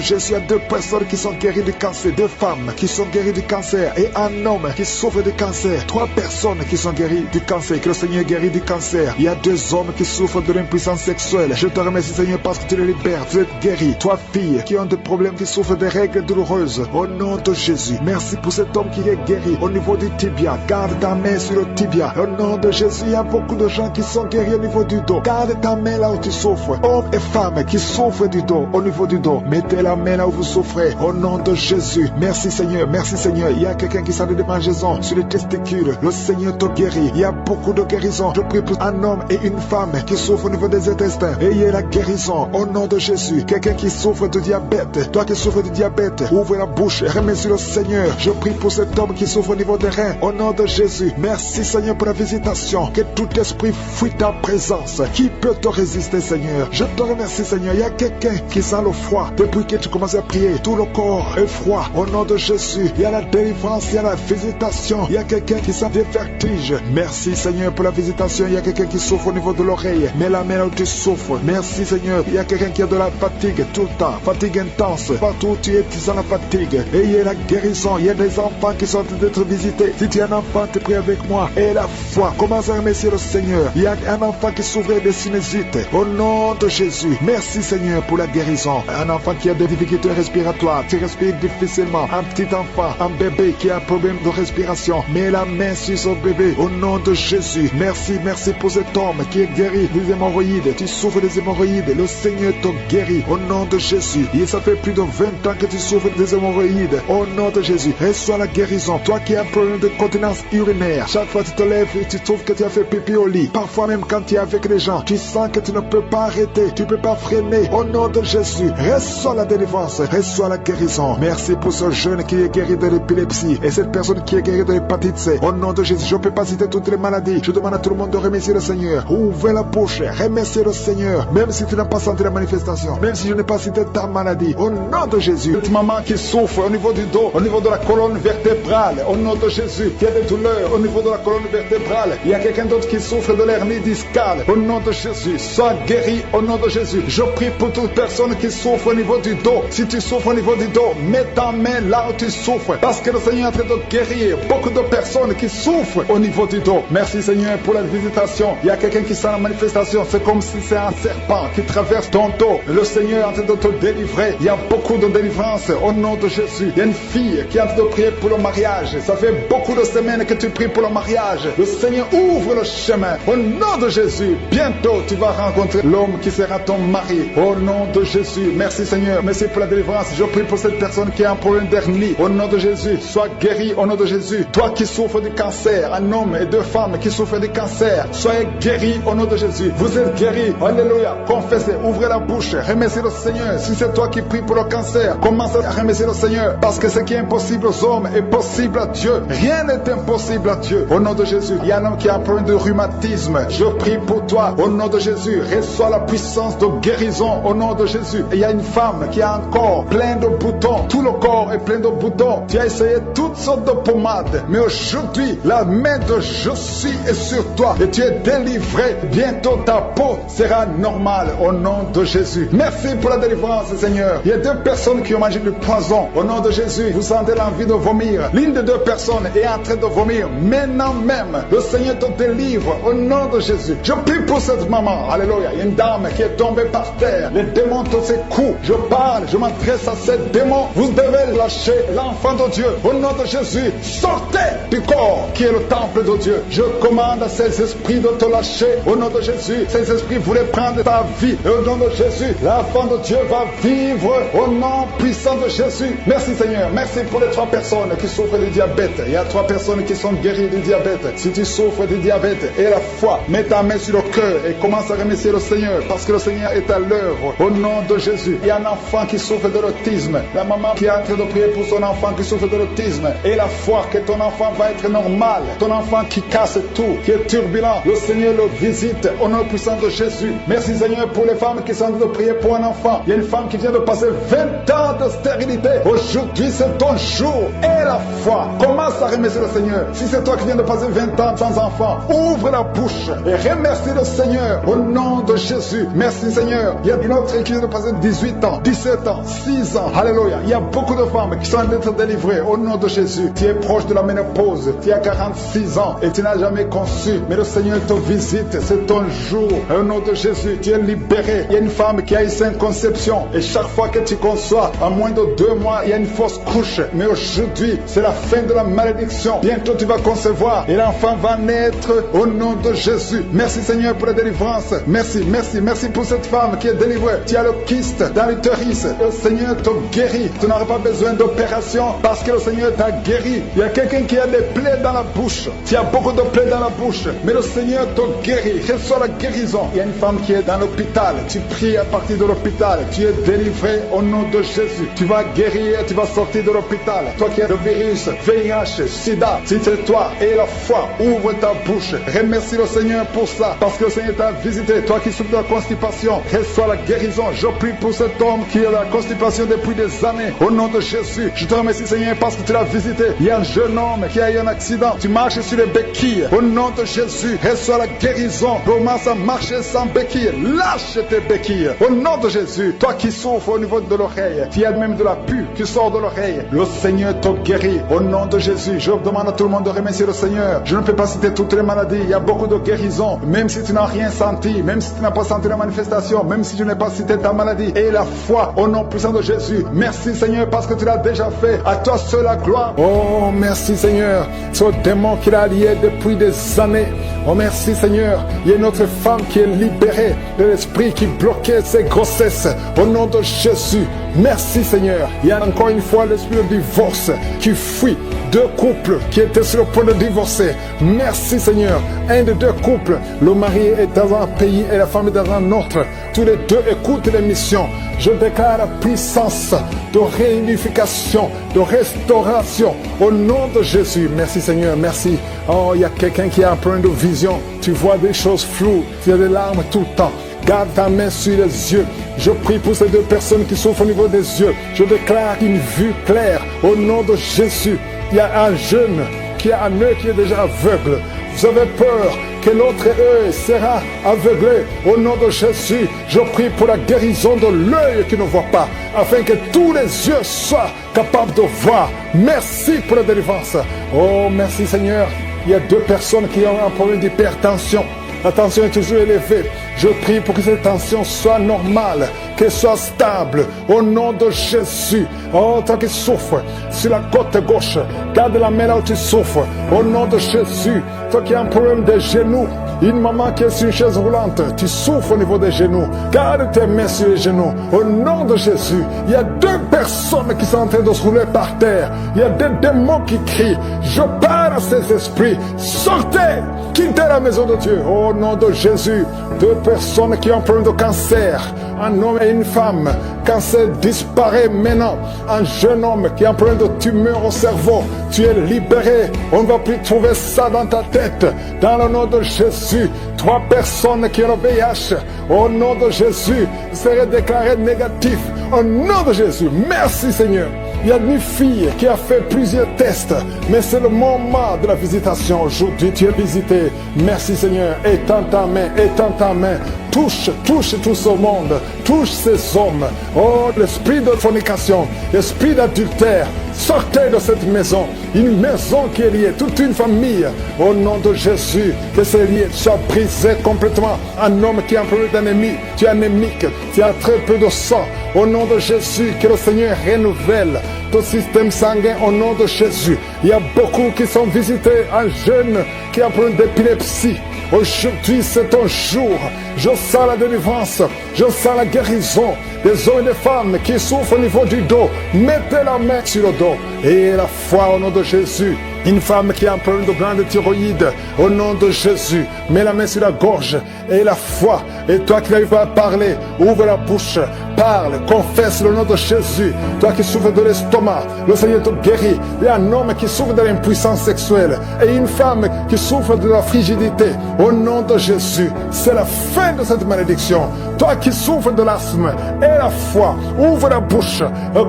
Jésus, il y a 2 personnes qui sont guéries du cancer. 2 femmes qui sont guéries du cancer. Et un homme qui souffre du cancer. 3 personnes qui sont guéries du cancer. Que le Seigneur guérit du cancer. Il y a 2 hommes qui souffrent de l'impuissance sexuelle. Je te remercie, Seigneur, parce que tu les libères. Vous êtes guéris. 3 filles qui ont des problèmes, qui souffrent de règles douloureuses. Au nom de Jésus. Merci pour cet homme qui est guéri au niveau du tibia. Garde ta main sur le tibia. Au nom de Jésus, il y a beaucoup de gens qui sont guéris au niveau du dos. Garde ta main là où tu souffres. Hommes et femmes qui souffrent du dos, au niveau du dos. Mettez la main là où vous souffrez. Au nom de Jésus. Merci Seigneur. Merci Seigneur. Il y a quelqu'un qui sent des démangeaisons sur les testicules. Le Seigneur te guérit. Il y a beaucoup de guérisons. Je prie pour un homme et une femme qui souffrent au niveau des intestins. Ayez la guérison. Au nom de Jésus. Quelqu'un qui souffre de diabète. Toi qui souffres de diabète. Ouvre la bouche. Remercie le Seigneur. Je prie pour cet homme qui souffre au niveau des reins. Au nom de Jésus. Merci Seigneur pour la visitation. Que tout esprit fuit ta présence. Qui peut te résister, Seigneur? Je te remercie, Seigneur. Il y a quelqu'un qui sent le froid. Depuis que tu commences à prier, tout le corps est froid. Au nom de Jésus, il y a la délivrance, il y a la visitation. Il y a quelqu'un qui sent des vertiges. Merci, Seigneur, pour la visitation. Il y a quelqu'un qui souffre au niveau de l'oreille. Mets la main là où tu souffres. Merci, Seigneur. Il y a quelqu'un qui a de la fatigue tout le temps. Fatigue intense. Partout où tu es, tu sens la fatigue. Et il y a la guérison. Il y a des enfants qui sont en train d'être visités. Si tu es un enfant, tu pries avec moi. Et la foi. Commence à remercier le Seigneur. Il y a un enfant qui souffrait de sinusite. Au nom de Jésus. Merci, Seigneur, pour la guérison. Un enfant qui a des difficultés respiratoires. Tu respires difficilement. Un petit enfant, un bébé qui a un problème de respiration. Mets la main sur son bébé. Au nom de Jésus. Merci, merci pour cet homme qui est guéri des hémorroïdes. Tu souffres des hémorroïdes. Le Seigneur te guérit. Au nom de Jésus. Et ça fait plus de 20 ans que tu souffres des hémorroïdes. Au nom de Jésus. Reçois la guérison. Toi qui as un problème de continence urinaire. Chaque fois que tu te lèves et tu trouves que tu as fait pipi au lit. Parfois même quand tu es avec les gens, tu sens que tu ne peux pas arrêter. Tu ne peux pas freiner. Au nom de Jésus. Reçois la délivrance. Reçois la guérison. Merci pour ce jeune qui est guéri de l'épilepsie. Et cette personne qui est guérie de l'hépatite C. Au nom de Jésus. Je ne peux pas citer toutes les maladies. Je demande à tout le monde de remercier le Seigneur. Ouvrez la bouche. Remerciez le Seigneur. Même si tu n'as pas senti la manifestation. Même si je n'ai pas cité ta maladie. Au nom de Jésus. Cette maman qui souffre au niveau du dos, au niveau de la colonne vertébrale. Au nom de Jésus. Qui a des douleurs au niveau de la colonne vertébrale. Il y a quelqu'un d'autre qui souffre de l'hernie discale. Au nom de Jésus. Sois guéri au nom de Jésus. Je prie pour toute personne qui souffre au niveau du dos. Si tu souffres au niveau du dos, mets ta main là où tu souffres. Parce que le Seigneur est en train de guérir beaucoup de personnes qui souffrent au niveau du dos. Merci Seigneur pour la visitation. Il y a quelqu'un qui sent la manifestation. C'est comme si c'est un serpent qui traverse ton dos. Le Seigneur est en train de te délivrer. Il y a beaucoup de délivrance au nom de Jésus. Il y a une fille qui est en train de prier pour le mariage. Ça fait beaucoup de semaines personnes que tu pries pour le mariage, le Seigneur ouvre le chemin. Au nom de Jésus, bientôt tu vas rencontrer l'homme qui sera ton mari. Au nom de Jésus, merci Seigneur. Merci pour la délivrance. Je prie pour cette personne qui a un problème d'hernie. Au nom de Jésus, sois guéri au nom de Jésus. Toi qui souffres du cancer, un homme et deux femmes qui souffrent du cancer, soyez guéris au nom de Jésus. Vous êtes guéris. Alléluia. Confessez, ouvrez la bouche, remerciez le Seigneur. Si c'est toi qui pries pour le cancer, commence à remercier le Seigneur. Parce que ce qui est impossible aux hommes est possible à Dieu. Rien n'est impossible à Dieu. Au nom de Jésus, il y a un homme qui a un problème de rhumatisme. Je prie pour toi. Au nom de Jésus, reçois la puissance de guérison. Au nom de Jésus. Et il y a une femme qui a un corps plein de boutons. Tout le corps est plein de boutons. Tu as essayé toutes sortes de pommades. Mais aujourd'hui, la main de je suis est sur toi. Et tu es délivré. Bientôt ta peau sera normale. Au nom de Jésus. Merci pour la délivrance, Seigneur. Il y a deux personnes qui ont mangé du poison. Au nom de Jésus, vous sentez l'envie de vomir. L'une des deux personnes est en train de vomir. Maintenant même, le Seigneur te délivre. Au nom de Jésus. Je prie pour cette maman. Alléluia. Il y a une dame qui est tombée par terre. Les démons te secouent. Je parle, je m'adresse à ces démons. Vous devez lâcher l'enfant de Dieu. Au nom de Jésus, sortez du corps qui est le temple de Dieu. Je commande à ces esprits de te lâcher. Au nom de Jésus, ces esprits voulaient prendre ta vie. Et au nom de Jésus, l'enfant de Dieu va vivre au nom puissant de Jésus. Merci Seigneur. Merci pour les 3 personnes qui souffrent du diabète. Il y a 3 personnes qui sont guéries du diabète. Si tu souffres du diabète et la foi, mets ta main sur le cœur et commence à remercier le Seigneur parce que le Seigneur est à l'œuvre. Au nom de Jésus, il y a un enfant qui souffre de l'autisme. La maman qui est en train de prier pour son enfant qui souffre de l'autisme. Et la foi que ton enfant va être normal. Ton enfant qui casse tout, qui est turbulent. Le Seigneur le visite au nom puissant de Jésus. Merci Seigneur pour les femmes qui sont en train de prier pour un enfant. Il y a une femme qui vient de passer 20 ans de stérilité. Aujourd'hui c'est ton jour. Et la foi. Commence à remercier le Seigneur. Si c'est toi qui viens de passer 20 ans sans enfant, ouvre la bouche et remercie le Seigneur au nom de Jésus. Merci Seigneur. Il y a une autre qui vient de passer 18 ans, 17 ans, 6 ans. Alléluia. Il y a beaucoup de femmes qui sont en train d'être délivrées au nom de Jésus. Tu es proche de la ménopause. Tu as 46 ans et tu n'as jamais conçu. Mais le Seigneur te visite. C'est ton jour. Au nom de Jésus, tu es libéré. Il y a une femme qui a eu 5 conceptions. Et chaque fois que tu conçois, en moins de 2 mois, il y a une fausse couche. Mais aujourd'hui, c'est la fin de la malédiction. Bientôt tu vas concevoir et l'enfant va naître au nom de Jésus. Merci Seigneur pour la délivrance. Merci, merci, merci pour cette femme qui est délivrée. Tu as le kyste dans l'utérus. Le Seigneur te guérit. Tu n'auras pas besoin d'opération parce que le Seigneur t'a guéri. Il y a quelqu'un qui a des plaies dans la bouche. Tu as beaucoup de plaies dans la bouche. Mais le Seigneur te guérit. Reçois la guérison. Il y a une femme qui est dans l'hôpital. Tu pries à partir de l'hôpital. Tu es délivré au nom de Jésus. Tu vas guérir. Tu vas sortir de l'hôpital. Toi qui as le virus, VIH, SIDA, si c'est toi et la foi, ouvre ta bouche. Remercie le Seigneur pour ça. Parce que le Seigneur t'a visité. Toi qui souffres de la constipation, reçois la guérison. Je prie pour cet homme qui a la constipation depuis des années. Au nom de Jésus, je te remercie Seigneur parce que tu l'as visité. Il y a un jeune homme qui a eu un accident. Tu marches sur les béquilles. Au nom de Jésus, reçois la guérison. Commence à marcher sans béquilles. Lâche tes béquilles. Au nom de Jésus, toi qui souffres au niveau de l'oreille, tu as même de la pus qui sort de l'oreille. Le Seigneur te guérit. Au nom de Jésus, je demande à tout le monde de remercier le Seigneur. Je ne peux pas citer toutes les maladies. Il y a beaucoup de guérisons. Même si tu n'as rien senti, même si tu n'as pas senti la manifestation, même si je n'ai pas cité ta maladie. Et la foi au nom puissant de Jésus. Merci Seigneur parce que tu l'as déjà fait. À toi seul la gloire. Oh, merci Seigneur. Ce démon qui l'a lié depuis des années. Oh, merci Seigneur. Il y a une autre femme qui est libérée de l'esprit qui bloquait ses grossesses. Au nom de Jésus. Merci Seigneur. Il y a encore une fois l'esprit de divorce qui fuit. 2 couples qui étaient sur le point de divorcer. Merci Seigneur. Un des 2 couples, le mari est dans un pays et la femme est dans un autre. Tous les 2 écoutent l'émission. Je déclare la puissance de réunification, de restauration au nom de Jésus. Merci Seigneur, merci. Oh, il y a quelqu'un qui a un problème de vision. Tu vois des choses floues, tu as des larmes tout le temps. Garde ta main sur les yeux. Je prie pour ces 2 personnes qui souffrent au niveau des yeux. Je déclare une vue claire au nom de Jésus. Il y a un jeune qui a un œil qui est déjà aveugle. Vous avez peur que l'autre œil sera aveuglé. Au nom de Jésus, je prie pour la guérison de l'œil qui ne voit pas, afin que tous les yeux soient capables de voir. Merci pour la délivrance. Oh, merci Seigneur. Il y a 2 personnes qui ont un problème d'hypertension. La tension est toujours élevée. Je prie pour que cette tension soit normale, qu'elle soit stable. Au nom de Jésus. Oh, toi qui souffres sur la côte gauche, garde la main là où tu souffres. Au nom de Jésus. Toi qui as un problème de genoux, une maman qui est sur une chaise roulante, tu souffres au niveau des genoux. Garde tes mains sur les genoux. Au nom de Jésus. Il y a 2 personnes qui sont en train de se rouler par terre. Il y a des démons qui crient. Je parle à ces esprits. Sortez! Quittez la maison de Dieu. Au nom de Jésus. 2 personnes qui ont un problème de cancer. Un homme et une femme. Cancer disparaît maintenant. Un jeune homme qui a un problème de tumeur au cerveau. Tu es libéré. On ne va plus trouver ça dans ta tête. Dans le nom de Jésus. 3 personnes qui ont le VIH. Au nom de Jésus. Seraient déclarées négatives. Au nom de Jésus. Merci Seigneur. Il y a une fille qui a fait plusieurs tests, mais c'est le moment de la visitation. Aujourd'hui, tu es visité. Merci Seigneur. Étends ta main, étends ta main. Touche tout ce monde. Touche ces hommes. Oh, l'esprit de fornication, l'esprit d'adultère. Sortez de cette maison. Une maison qui est liée, toute une famille. Au nom de Jésus, que ces liens soient brisés complètement. Un homme qui a un problème d'ennemi, tu es anémique, tu as très peu de sang. Au nom de Jésus, que le Seigneur renouvelle ton système sanguin au nom de Jésus. Il y a beaucoup qui sont visités, un jeune qui a un problème d'épilepsie. Aujourd'hui, c'est ton jour. Je sens la délivrance, je sens la guérison des hommes et des femmes qui souffrent au niveau du dos. Mettez la main sur le dos et la foi au nom de Jésus. Une femme qui a un problème de glande thyroïde, au nom de Jésus, mets la main sur la gorge et la foi. Et toi qui n'arrives pas à parler, ouvre la bouche, parle, confesse le nom de Jésus. Toi qui souffres de l'estomac, le Seigneur te guérit. Il y a un homme qui souffre de l'impuissance sexuelle et une femme qui souffre de la frigidité. Au nom de Jésus, c'est la fin de cette malédiction. Toi qui souffres de l'asthme et la foi, ouvre la bouche,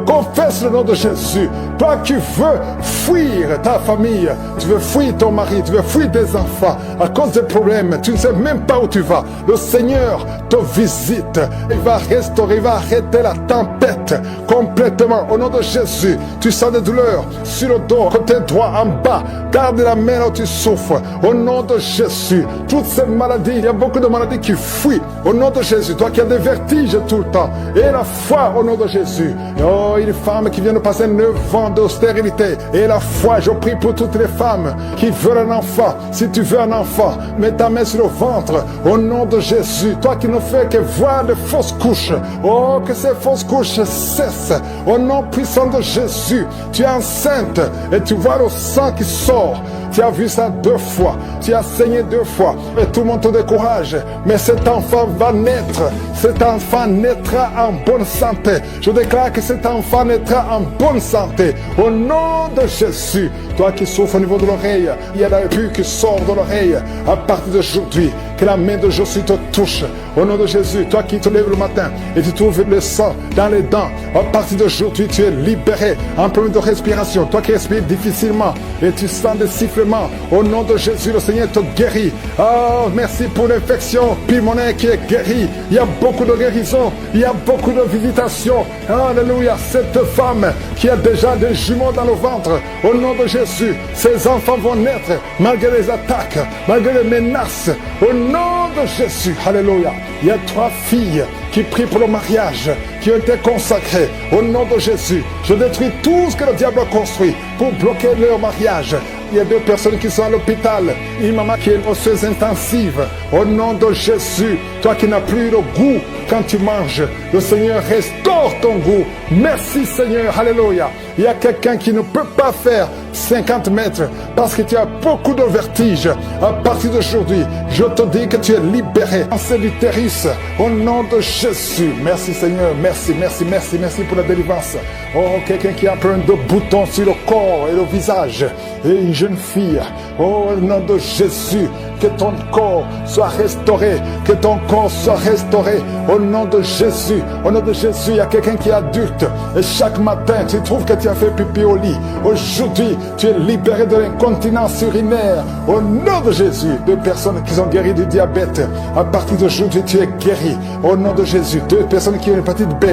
confesse le nom de Jésus. Toi qui veux fuir ta famille, tu veux fuir ton mari, tu veux fuir tes enfants à cause des problèmes, tu ne sais même pas où tu vas. Le Seigneur te visite, il va restaurer, il va arrêter la tempête complètement. Au nom de Jésus, tu sens des douleurs sur le dos, côté droit, en bas, garde la main là où tu souffres. Au nom de Jésus, toutes ces maladies, il y a beaucoup de maladies qui fuient. Au nom de Jésus, toi qui as des vertiges tout le temps, et la foi au nom de Jésus. Oh, une femme qui vient de passer 9 ans d'austérité, et la foi, je prie pour toutes les femmes qui veulent un enfant. Si tu veux un enfant, mets ta main sur le ventre au nom de Jésus. Toi qui ne fais que voir de fausses couches, oh, que ces fausses couches cessent au nom puissant de Jésus. Tu es enceinte et tu vois le sang qui sort. Tu as vu ça 2 fois, tu as saigné 2 fois et tout le monde te décourage. Mais cet enfant va naître, cet enfant naîtra en bonne santé. Je déclare que cet enfant naîtra en bonne santé au nom de Jésus. Toi qui souffres au niveau de l'oreille, il y a la pus qui sort de l'oreille. À partir d'aujourd'hui, que la main de Jésus te touche au nom de Jésus. Toi qui te lèves le matin et tu trouves le sang dans les dents, à partir d'aujourd'hui tu es libéré. Un problème de respiration, toi qui respires difficilement et tu sens des sifflements, au nom de Jésus le Seigneur te guérit. Oh, merci pour l'infection pulmonaire qui est guérie. Il y a beaucoup de guérison, il y a beaucoup de visitations. Alléluia. Cette femme qui a déjà des jumeaux dans le ventre, au nom de Jésus, ses enfants vont naître malgré les attaques, malgré les menaces, au nom de Jésus. Alléluia. Il y a 3 filles qui prient pour le mariage, qui ont été consacrées au nom de Jésus. Je détruis tout ce que le diable a construit pour bloquer leur mariage. Il y a 2 personnes qui sont à l'hôpital. Une maman qui est osseuse intensive. Au nom de Jésus, toi qui n'as plus le goût quand tu manges, le Seigneur restaure ton goût. Merci Seigneur. Alléluia. Il y a quelqu'un qui ne peut pas faire 50 mètres parce que tu as beaucoup de vertige. À partir d'aujourd'hui, je te dis que tu es libéré. C'est l'utérus au nom de Jésus. Merci Seigneur. Merci pour la délivrance. Oh, quelqu'un qui a plein de boutons sur le corps et le visage. Et une jeune fille. Oh, au nom de Jésus, que ton corps soit restauré. Que ton corps soit restauré. Au nom de Jésus. Au nom de Jésus, il y a quelqu'un qui est adulte et chaque matin tu trouves que tu as fait pipi au lit. Aujourd'hui, tu es libéré de l'incontinence urinaire. Au nom de Jésus, 2 personnes qui sont guéries du diabète, à partir d'aujourd'hui, tu es guéri. Au nom de Jésus, 2 personnes qui ont l'hépatite B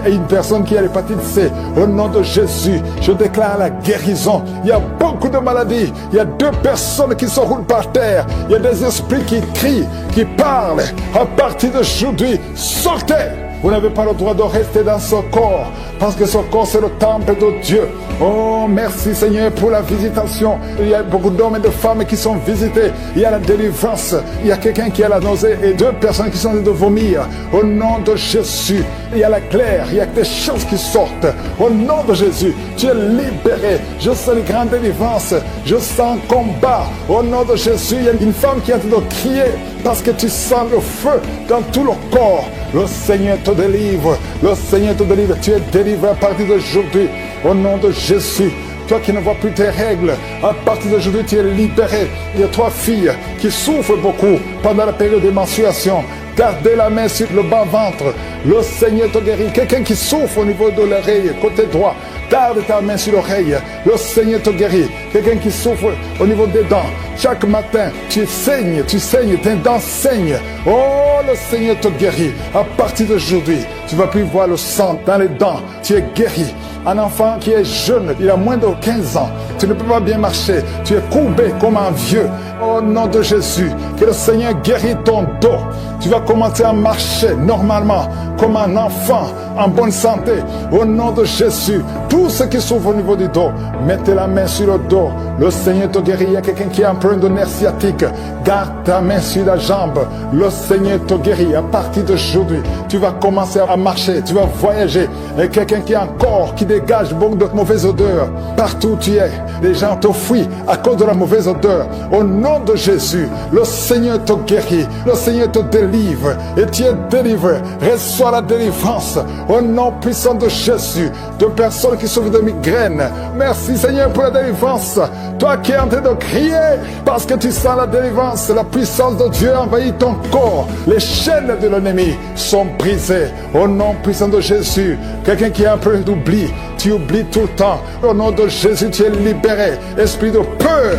et une personne qui a l'hépatite C. Au nom de Jésus, je déclare la guérison. Il y a beaucoup de maladies. Il y a 2 personnes qui se roulent par terre. Il y a des esprits qui crient, qui parlent. À partir d'aujourd'hui, sortez. Vous n'avez pas le droit de rester dans ce corps, parce que ce corps c'est le temple de Dieu. Oh, merci Seigneur pour la visitation. Il y a beaucoup d'hommes et de femmes qui sont visités. Il y a la délivrance. Il y a quelqu'un qui a la nausée et 2 personnes qui sont en train de vomir. Au nom de Jésus, il y a la claire. Il y a des choses qui sortent. Au nom de Jésus, tu es libéré. Je sens une grande délivrance. Je sens un combat. Au nom de Jésus, il y a une femme qui est en train de crier parce que tu sens le feu dans tout le corps. Le Seigneur te délivre. Le Seigneur te délivre. Tu es délivré à partir d'aujourd'hui. Au nom de Jésus. Toi qui ne vois plus tes règles, à partir d'aujourd'hui, tu es libéré. Il y a 3 filles qui souffrent beaucoup pendant la période de menstruation. Gardez la main sur le bas-ventre. Le Seigneur te guérit. Quelqu'un qui souffre au niveau de l'oreille, côté droit, garde ta main sur l'oreille. Le Seigneur te guérit. Quelqu'un qui souffre au niveau des dents. Chaque matin, tu saignes, tes dents saignent. Oh, le Seigneur te guérit. À partir d'aujourd'hui, tu ne vas plus voir le sang dans les dents. Tu es guéri. Un enfant qui est jeune, il a moins de 15 ans. Tu ne peux pas bien marcher. Tu es courbé comme un vieux. Au nom de Jésus, que le Seigneur guérit ton dos. Tu vas commencer à marcher normalement, comme un enfant, en bonne santé. Au nom de Jésus, tous ceux qui souffrent au niveau du dos, mettez la main sur le dos. Le Seigneur te guérit. Il y a quelqu'un qui a un problème de nerf sciatique. Garde ta main sur la jambe. Le Seigneur te guérit. À partir d'aujourd'hui, tu vas commencer à marcher. Tu vas voyager. Et quelqu'un qui a un corps qui dégage beaucoup de mauvaises odeurs. Partout où tu es, les gens te fuient à cause de la mauvaise odeur. Au nom de Jésus, le Seigneur te guérit. Le Seigneur te délivre. Et tu es délivré. Reçois la délivrance. Au nom puissant de Jésus. De personnes qui souffrent de migraines. Merci Seigneur pour la délivrance. Toi qui es en train de crier parce que tu sens la délivrance, la puissance de Dieu envahit ton corps. Les chaînes de l'ennemi sont brisées. Au nom puissant de Jésus. Quelqu'un qui a un peu d'oubli, tu oublies tout le temps. Au nom de Jésus, tu es libéré. Esprit de peur.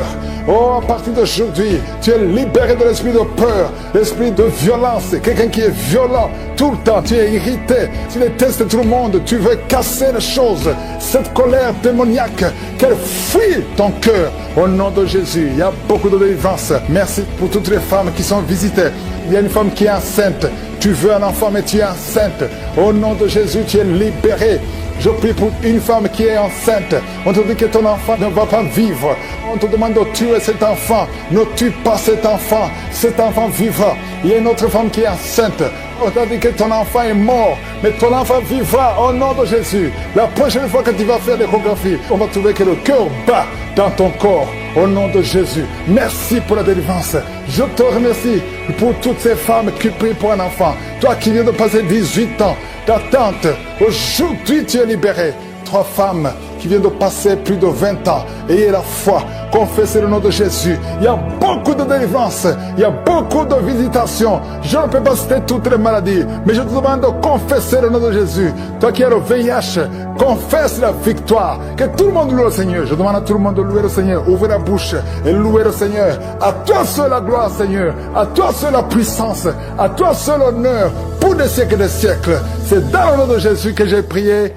Oh, à partir d'aujourd'hui, tu es libéré de l'esprit de peur, l'esprit de violence. Quelqu'un qui est violent tout le temps, tu es irrité, tu détestes tout le monde, tu veux casser les choses. Cette colère démoniaque, qu'elle fuit ton cœur. Au nom de Jésus, il y a beaucoup de délivrance. Merci pour toutes les femmes qui sont visitées. Il y a une femme qui est enceinte. Tu veux un enfant, mais tu es enceinte. Au nom de Jésus, tu es libéré. Je prie pour une femme qui est enceinte. On te dit que ton enfant ne va pas vivre. On te demande de tuer cet enfant. Ne tue pas cet enfant. Cet enfant vivra. Il y a une autre femme qui est enceinte. On t'a dit que ton enfant est mort, mais ton enfant vivra au nom de Jésus. La prochaine fois que tu vas faire l'échographie, on va trouver que le cœur bat dans ton corps au nom de Jésus. Merci pour la délivrance. Je te remercie pour toutes ces femmes qui prient pour un enfant. Toi qui viens de passer 18 ans d'attente, aujourd'hui tu es libéré. 3 femmes qui viennent de passer plus de 20 ans. Ayez la foi, confessez le nom de Jésus. Il y a beaucoup de délivrance, il y a beaucoup de visitations. Je ne peux pas citer toutes les maladies, mais je te demande de confesser le nom de Jésus. Toi qui as le VIH, confesse la victoire. Que tout le monde loue le Seigneur. Je demande à tout le monde de louer le Seigneur. Ouvrez la bouche et louez le Seigneur. À toi seul la gloire, Seigneur. À toi seul la puissance. À toi seul l'honneur pour des siècles et des siècles. C'est dans le nom de Jésus que j'ai prié.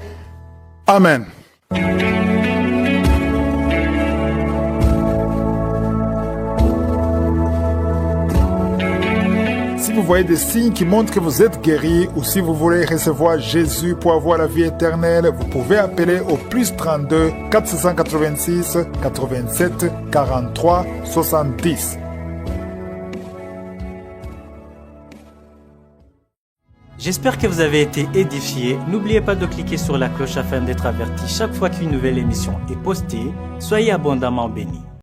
Amen. Si vous voyez des signes qui montrent que vous êtes guéri, ou si vous voulez recevoir Jésus pour avoir la vie éternelle, vous pouvez appeler au +32 486 87 43 70. J'espère que vous avez été édifiés. N'oubliez pas de cliquer sur la cloche afin d'être averti chaque fois qu'une nouvelle émission est postée. Soyez abondamment bénis.